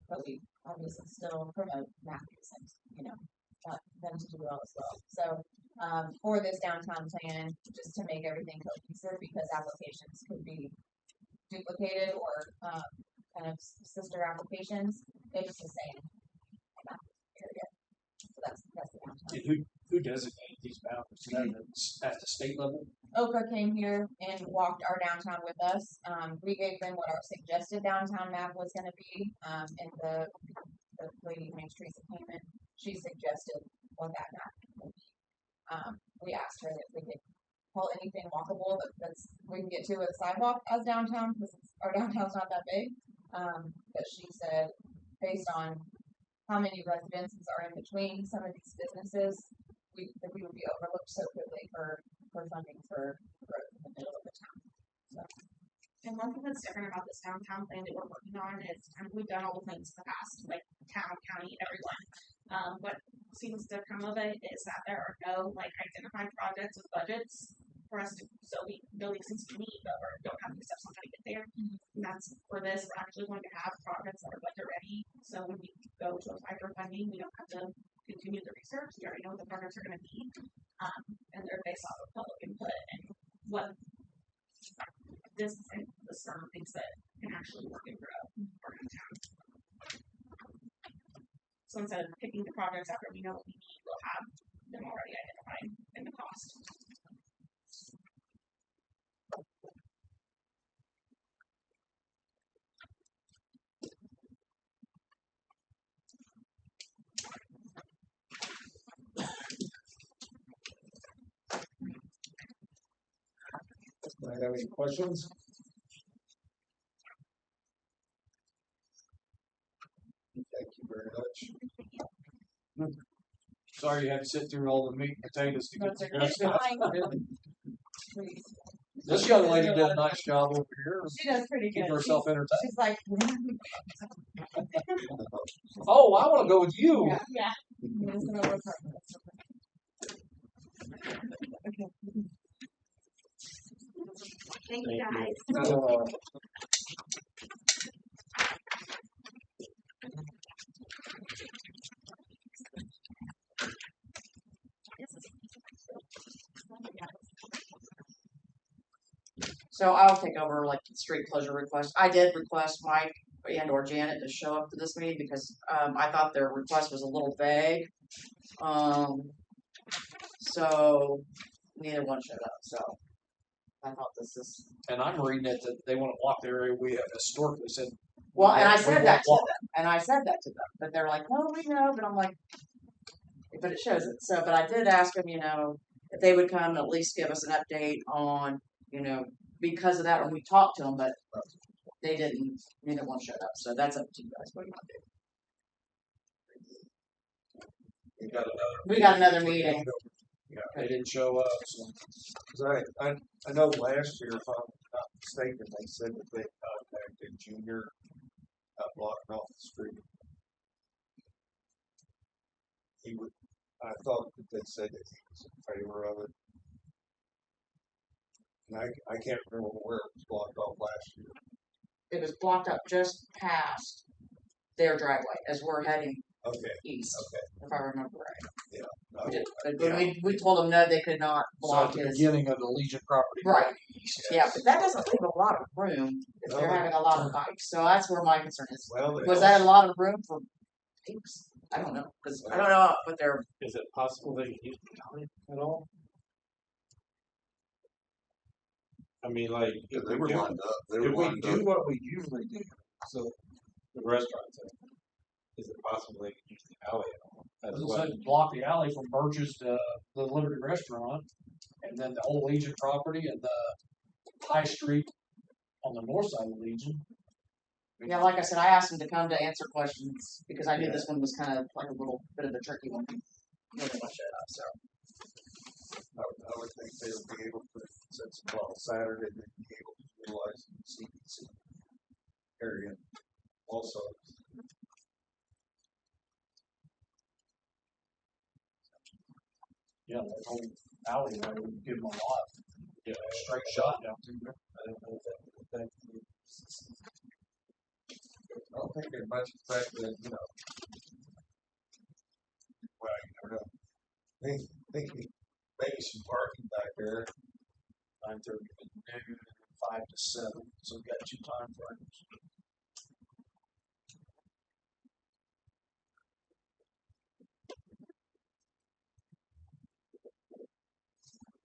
But we obviously still promote Matthews and, want them to do well as well. So, for this downtown plan, just to make everything cohesive, because applications could be duplicated or, kind of sister applications, it's the same area. So that's the downtown. And who designated these boundaries? Is that at the state level? Oprah came here and walked our downtown with us. We gave them what our suggested downtown map was gonna be, in the lady Main Street's appointment. She suggested what that map would be. We asked her if we could call anything walkable that's we can get to with a sidewalk as downtown, because our downtown's not that big. But she said, based on how many residences are in between some of these businesses, that we would be overlooked so quickly for funding for growth in the middle of the town. So. And one thing that's different about this downtown plan that we're working on is, we've done all the things in the past, like town, county, everyone. What seems to come of it is that there are no identified projects with budgets for us to, so we building things we need, but we don't have any steps on how to get there. And that's for this, we're actually going to have projects that are budget ready. So when we go to apply for funding, we don't have to continue the research. We already know what the projects are going to be. And they're based off of public input and what this and the firm thinks that can actually work and grow for downtown. So instead of picking the projects after we know what we need, we'll have them already identified in the cost. Do I have any questions? Thank you very much. Sorry you had to sit through all the meat and potatoes to get That's to okay. your stuff. Please. This young lady did a nice job over here. She does pretty good. Keep herself entertained. She's like, Oh, I want to go with you. yeah. Okay. Thank you guys. So I'll take over like the street closure request. I did request Mike and or Janet to show up to this meeting because I thought their request was a little vague. So neither one showed up. So I thought this is. And I'm reading it that they want to walk the area we have historically said. Well, and I we said won't that to walk. them, and I said that to them, but they're like, "No, we know." But I'm like, but it shows it. So, but I did ask them, if they would come and at least give us an update on, because of that, when we talked to them, but they didn't. Neither one showed up. So that's up to you guys. What do you want to do? We got another meeting. Yeah, they didn't show up. So. 'Cause I know last year, if I'm not mistaken, they said that they contacted Junior blocking off the street. I thought that they said that he was in favor of it. And I can't remember where it was blocked off last year. It was blocked up just past their driveway as we're heading Okay, east, okay. if I remember right. Yeah, But we told them no, they could not So at block the his. beginning of the Legion property. Right. going east, Yeah, but that doesn't leave a lot of room if they're having a lot of bikes. So that's where my concern is. Well, Was that a lot of room for bikes? I don't know, because I don't know what they're. is it possible they could use the alley at all? I mean, like, Yeah, if they we were do, lined up, they if were we lined do up. what we usually do, so the restaurants, is it possible they could use the alley at all? As As I well? said, block the alley from Burgess to the Liberty Restaurant, and then the whole Legion property and the High Street on the north side of Legion. Yeah, like I said, I asked them to come to answer questions because I knew this one was kind of like a little bit of a tricky one. Really much shut up, so. I would think they would be able to, since it's on Saturday, they'd be able to utilize the CPC area also. Yeah, that whole alley, I would give them a lot. Yeah, straight shot down through there. I don't know if that would affect the- I don't think there's much effect that, you know. Well, you never know. Think maybe some parking back there. 9:30 to noon, 5 to 7. So we got 2 time frames.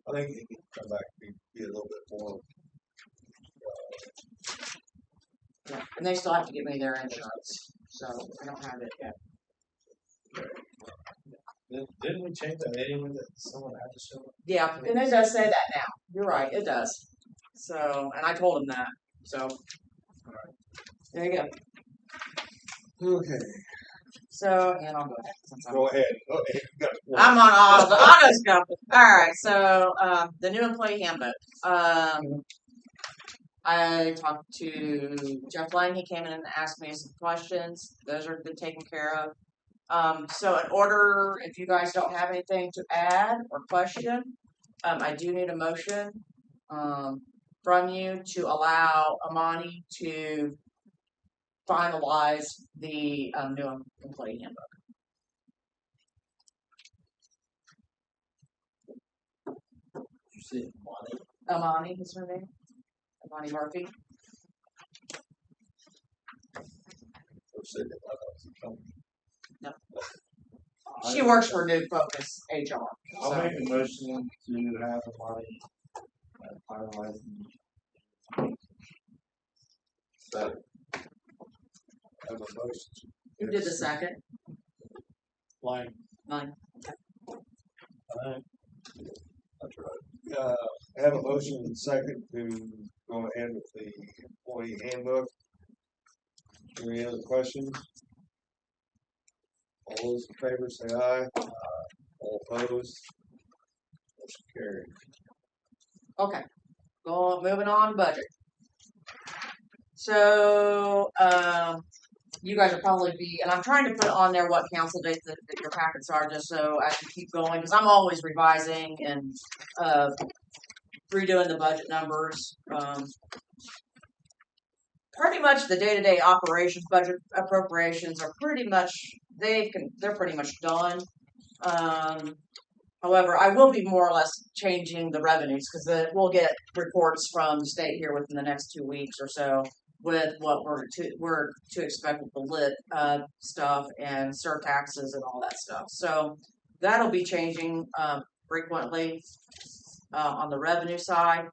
I think it could come back and be a little bit more. Yeah, and they still have to give me their insurance, so I don't have it yet. Didn't we change that anyway that someone had to show up? Yeah, and it does say that now. You're right, it does. So, and I told him that. So, there you go. Okay, So, and I'll go ahead. Since I'm, go ahead. Go ahead. You got the floor. I'm on all the auto stuff. All right, so the new employee handbook. I talked to Jeff Lang. He came in and asked me some questions. Those are been taken care of. So in order, if you guys don't have anything to add or question, I do need a motion from you to allow Amani to finalize the new employee handbook. You said money. Amani is her name. Amani Murphy. She works for New Focus HR. I'll So. make a motion to have the money finalized. Have a motion. Who did the second? Line. Mine. That's right. Have a motion and second to go ahead with the employee handbook. Any other questions? All those in favor say aye. All opposed? Motion carried. Okay. Moving on, budget. So, you guys will probably be, and I'm trying to put on there what council dates that your packets are, just so as you keep going, because I'm always revising and redoing the budget numbers. Pretty much the day-to-day operations budget appropriations are pretty much they're pretty much done. However, I will be more or less changing the revenues because we'll get reports from the state here within the next 2 weeks or so with what we're to expect with the lit stuff and surtaxes and all that stuff. So that'll be changing frequently on the revenue side.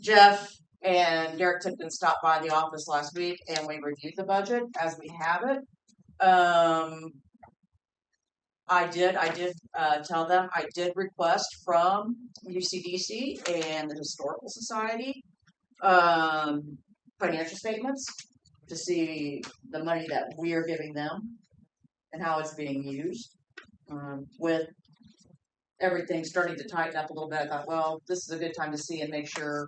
Jeff and Dereck Tipton stopped by the office last week and we reviewed the budget as we have it. I did tell them I did request from UCDC and the Historical Society financial statements to see the money that we are giving them and how it's being used. With everything starting to tighten up a little bit, I thought, well, this is a good time to see and make sure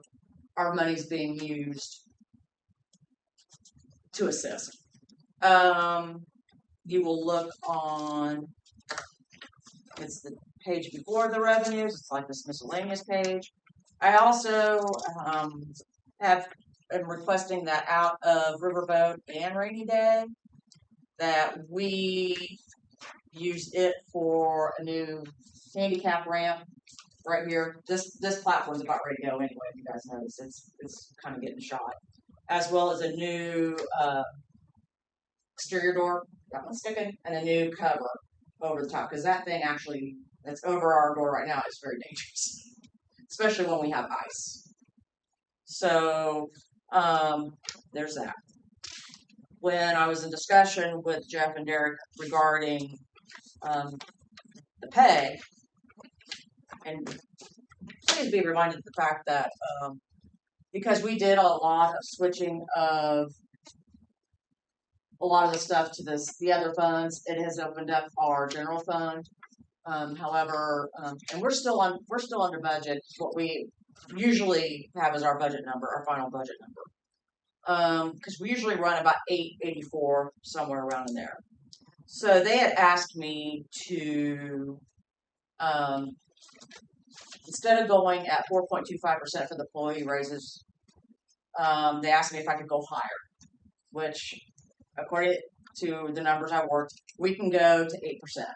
our money's being used to assist. You will look on, it's the page before the revenues, it's like this miscellaneous page. I also am requesting that out of Riverboat and Rainy Day, that we use it for a new handicap ramp right here. This platform's about ready to go anyway. If you guys notice, it's kind of getting shot, as well as a new exterior door. That one's sticking, and a new cover over the top because that thing actually that's over our door right now is very dangerous, especially when we have ice. So there's that. When I was in discussion with Jeff and Derek regarding the pay, and please be reminded of the fact that because we did a lot of switching of a lot of the stuff to the other funds, it has opened up our general fund. However, and we're still under budget. What we usually have as our budget number, our final budget number. Because we usually run about 884, somewhere around in there. So they had asked me to, instead of going at 4.25% for the employee raises, they asked me if I could go higher, which, according to the numbers I worked, we can go to 8%.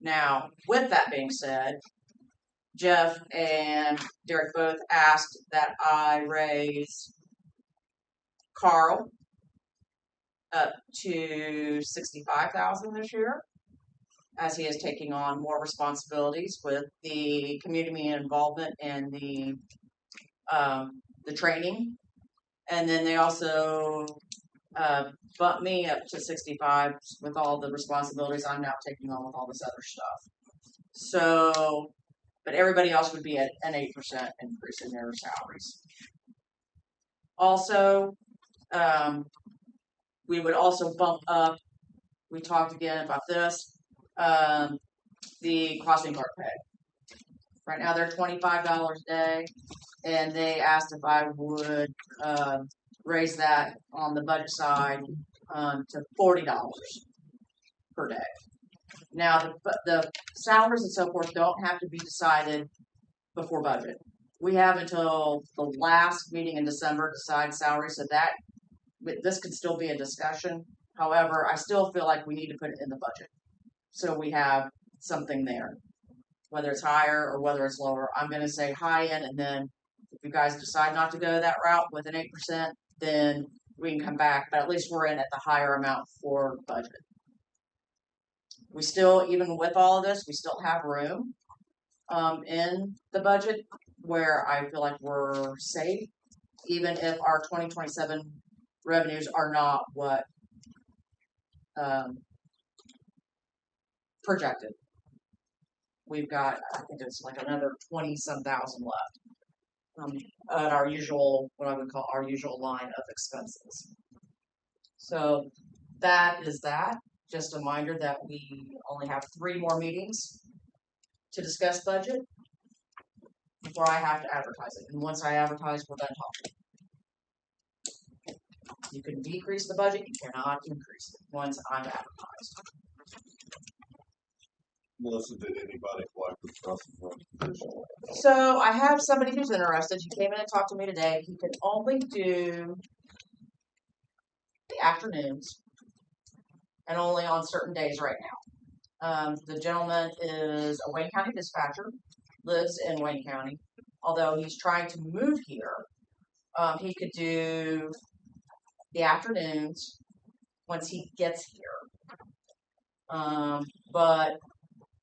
Now, with that being said, Jeff and Derek both asked that I raise Kahl up to $65,000 this year, as he is taking on more responsibilities with the community involvement and the training. And then they also bumped me up to 65 with all the responsibilities I'm now taking on with all this other stuff. So, but everybody else would be at an 8% increase in their salaries. Also, we would also bump up, we talked again about this, the crossing guard pay. Right now they're $25 a day, and they asked if I would raise that on the budget side to $40 per day. Now, the salaries and so forth don't have to be decided before budget. We have until the last meeting in December to decide salary, so that this could still be a discussion. However, I still feel like we need to put it in the budget, so we have something there, whether it's higher or whether it's lower. I'm going to say high end, and then if you guys decide not to go that route with an 8%, then we can come back, but at least we're in at the higher amount for budget. We still, even with all of this, we still have room in the budget where I feel like we're safe, even if our 2027 revenues are not what projected. We've got, I think it's like another 20-some thousand left at our usual, what I would call our usual line of expenses. So that is that. Just a reminder that we only have 3 more meetings to discuss budget before I have to advertise it. And once I advertise, we're done talking. You can decrease the budget, you cannot increase it once I'm advertised. Melissa, did anybody apply for the crossing guard position? So I have somebody who's interested. He came in and talked to me today. He can only do the afternoons and only on certain days right now. The gentleman is a Wayne County dispatcher, lives in Wayne County. Although he's trying to move here, he could do the afternoons once he gets here. But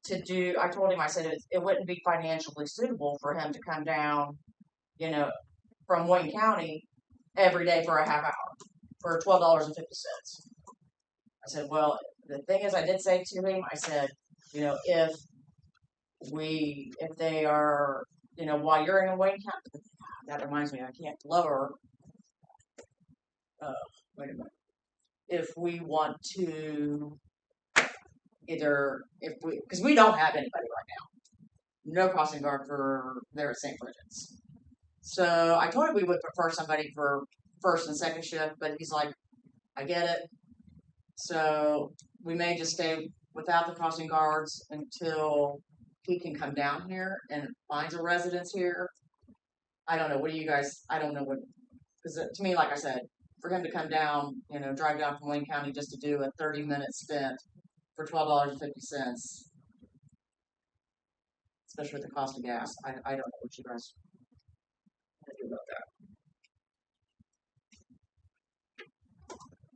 to do, I told him, I said it wouldn't be financially suitable for him to come down, from Wayne County every day for a half hour for $12.50. I said, well, the thing is, I did say to him, I said, if they are, while you're in Wayne County, that reminds me, I can't lower, wait a minute. If we want to because we don't have anybody right now. No crossing guard for there at St. Bridget's. So I told him we would prefer somebody for first and second shift, but he's like, I get it. So we may just stay without the crossing guards until he can come down here and finds a residence here. I don't know. What do you guys, I don't know what, because to me, like I said, for him to come down, drive down from Wayne County just to do a 30-minute stint for $12.50. Especially with the cost of gas. I don't know what you guys want to do about that.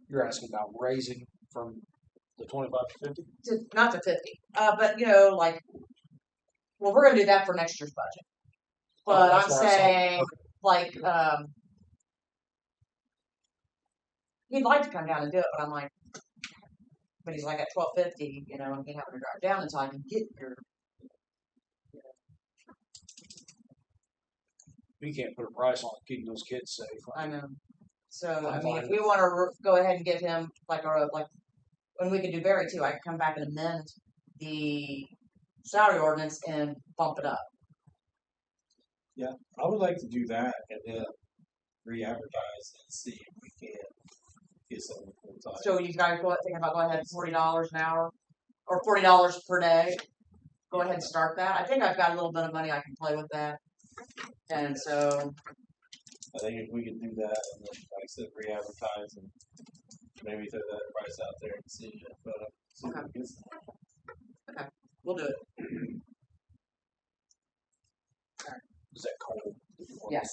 You're asking about raising from the 25 to 50? Not to 50. But we're gonna do that for next year's budget. But I'm that's where I saw it. saying, Okay. like, he'd like to come down and do it, but I'm like, but he's like at 12.50, and he'd have to drive down until I can get here. We can't put a price on keeping those kids safe. I know. So I'm I mean, fine if we want to go ahead and give him like when we could do Barry too, I could come back and amend the salary ordinance and bump it up. Yeah, I would like to do that and then re-advertise and see if we can get someone full time. So you guys thinking about going ahead $40 an hour or $40 per day? Go ahead and start that. I think I've got a little bit of money I can play with that, and so I think if we could do that and then, like I said, re-advertise and maybe throw that price out there and see if Okay. we get some. we'll do it. Is that cold? Yes.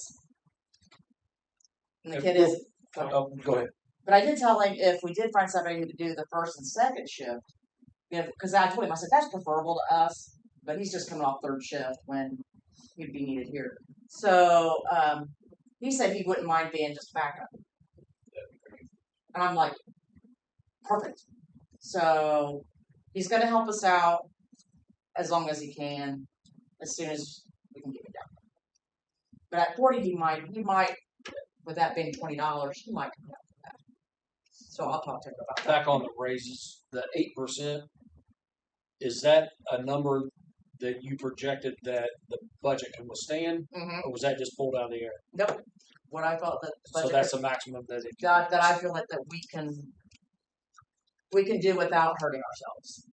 And the kid is. Oh, go ahead. But I did tell him if we did find somebody who could do the first and second shift, because I told him, I said, that's preferable to us, but he's just coming off third shift when he'd be needed here. So he said he wouldn't mind being just backup. And I'm like, perfect. So he's going to help us out as long as he can, as soon as we can get it done. But at 40, he might, with that being $20, he might come down for that. So I'll talk to him about that. Back on the raises, the 8%, is that a number that you projected that the budget can withstand, or was that just pulled out of the air? Nope. What I thought that So that's the maximum that it that I feel that we can do without hurting ourselves.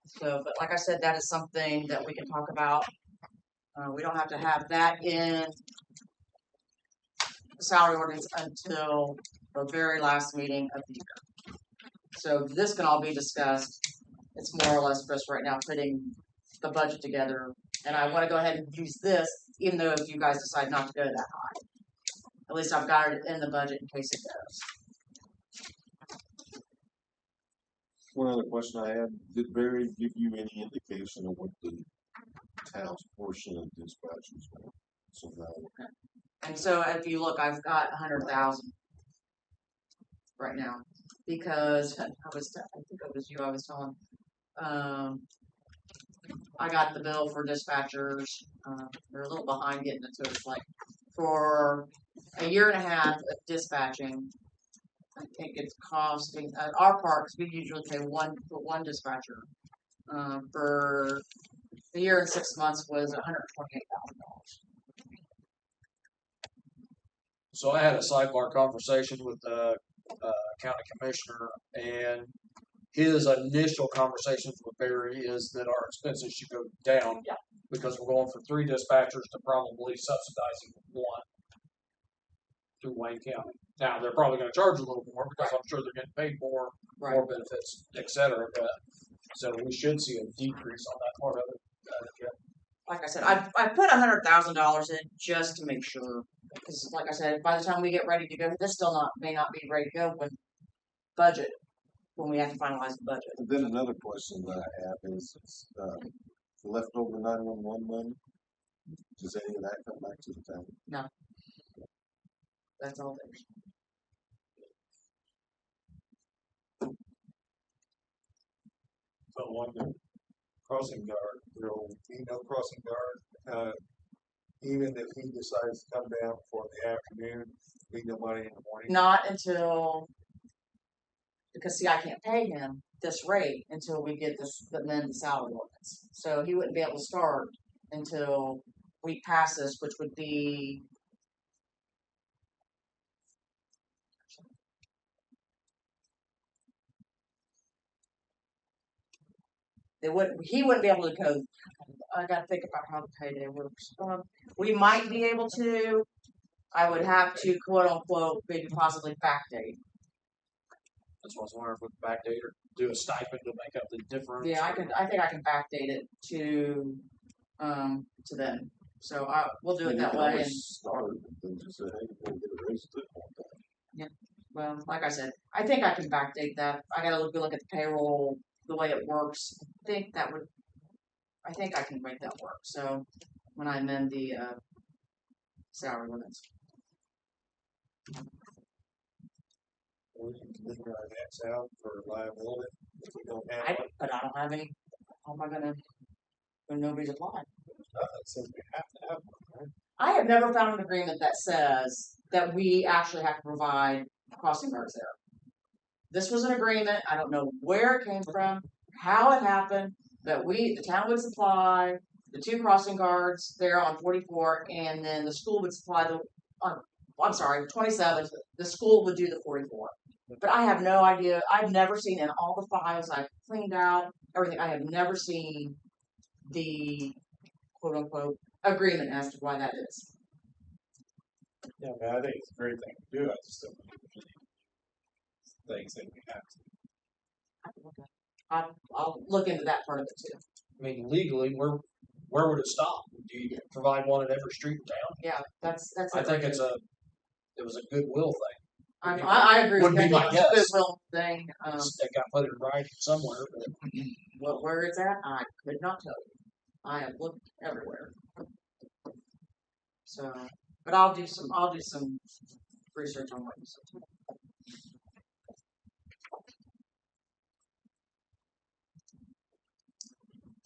So, but like I said, that is something that we can talk about. We don't have to have that in the salary ordinance until the very last meeting of the year. So this can all be discussed. It's more or less just right now putting the budget together. And I want to go ahead and use this, even though if you guys decide not to go that high. At least I've got it in the budget in case it goes. One other question I had, did Barry give you any indication of what the town's portion of dispatchers were? So now, And so if you look, I've got 100,000 right now because I think it was you I was telling. I got the bill for dispatchers. They're a little behind getting it to us. Like for a year and a half of dispatching, I think it's costing our part because we usually pay one dispatcher. For the year and 6 months was $128,000. So I had a sidebar conversation with the county commissioner, and his initial conversations with Barry is that our expenses should go down because we're going from 3 dispatchers to probably subsidizing 1 through Wayne County. Now they're probably going to charge a little more because I'm sure they're getting paid more, more benefits, etc. But so we should see a decrease on that part of it. Like I said, I put $100,000 in just to make sure. Because, like I said, by the time we get ready to go, this still may not be ready to go when we have to finalize the budget. and then another question that I have is, the leftover 911 money, does any of that come back to the town? No, that's all theirs. So on the crossing guard, there will be no crossing guard, even if he decides to come down for the afternoon, be nobody in the morning. Not until, because see, I can't pay him this rate until we get the salary ordinance. So he wouldn't be able to start until we pass this, which would be he wouldn't be able to go. I gotta think about how the payday works. We might be able to. I would have to quote unquote maybe possibly backdate. That's what I was wondering with backdate or do a stipend to make up the difference. Yeah, I think I can backdate it to them. So we'll do it that way. And Start and then just say, hey, we'll get a raise at that point. well, like I said, I think I can backdate that. I gotta look at the payroll, the way it works. I think I can make that work. So when I amend the salary limits. We can figure our nets out for liability if we don't have it. But I don't have any. How am I gonna? When nobody's applied. Nothing says we have to have one, right? I have never found an agreement that says that we actually have to provide crossing guards there. This was an agreement. I don't know where it came from, how it happened, that the town would supply the 2 crossing guards there on 44, and then the school would supply 27. The school would do the 44. But I have no idea. I've never seen in all the files I've cleaned out, everything, I have never seen the quote unquote agreement as to why that is. Yeah, man, I think it's a great thing to do. I just don't know if things that we have to. I'll look into that part of it too. I mean, legally, where would it stop? Do you provide one at every street in town? Yeah, that's. I think it was a goodwill thing. I agree with Would be that. my It's guess. a goodwill thing. It got put in writing somewhere. But Where it's at, I could not tell you. I have looked everywhere. So, but I'll do some research on what you said.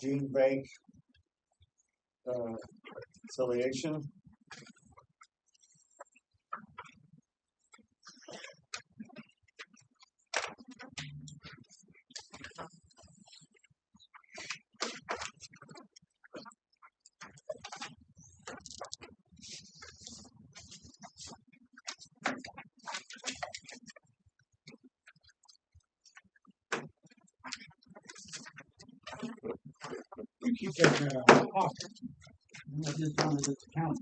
Gene Bank affiliation. We keep taking it out of my pocket. And I just wanted it to count.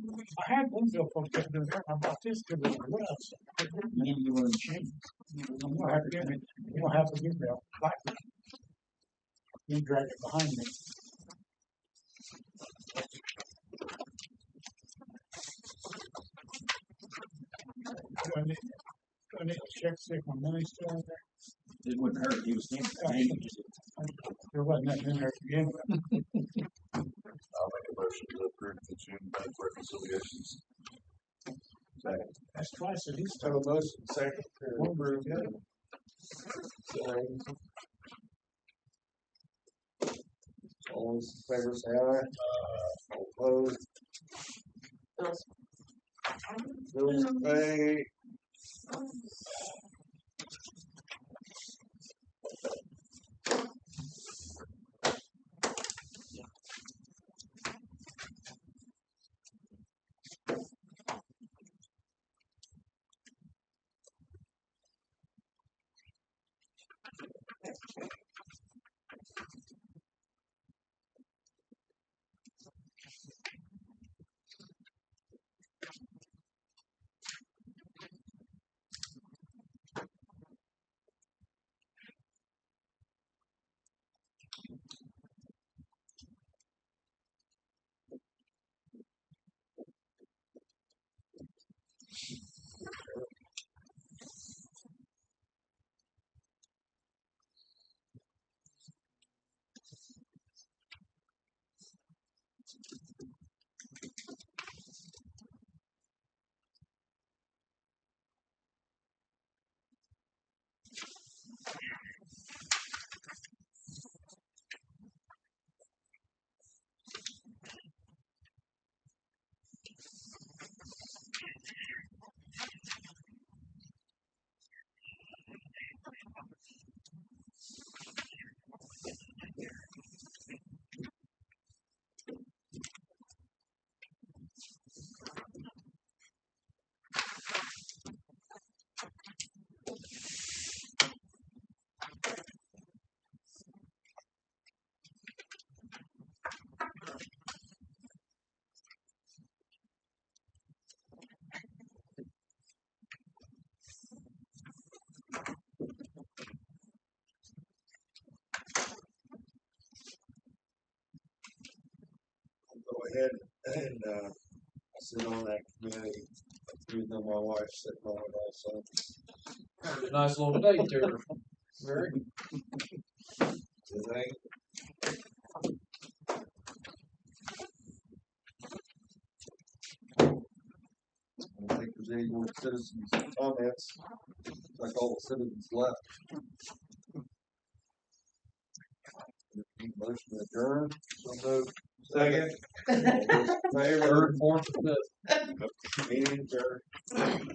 I had Bloomfield folks that do that. I bought this because it was less. Maybe you want to change. You don't have to give me. You don't have to give me a black. You drag it behind me. Do I need to check see if my money's still in there? It wouldn't hurt. He was thinking. There wasn't nothing in there to begin with. I'll make a motion to approve the June bank reconciliations. That's twice at least. Have a motion second to approve it. All those in favor say aye. All opposed. Bills paid. and I sit on that committee, even though my wife's sitting on it also. Had a nice little date there, Derek. Today. I don't think there's any more citizens comments, like all the citizens left. Motion to adjourn, so moved. Second. All those in favor, Third, fourth, and fifth. meeting adjourned.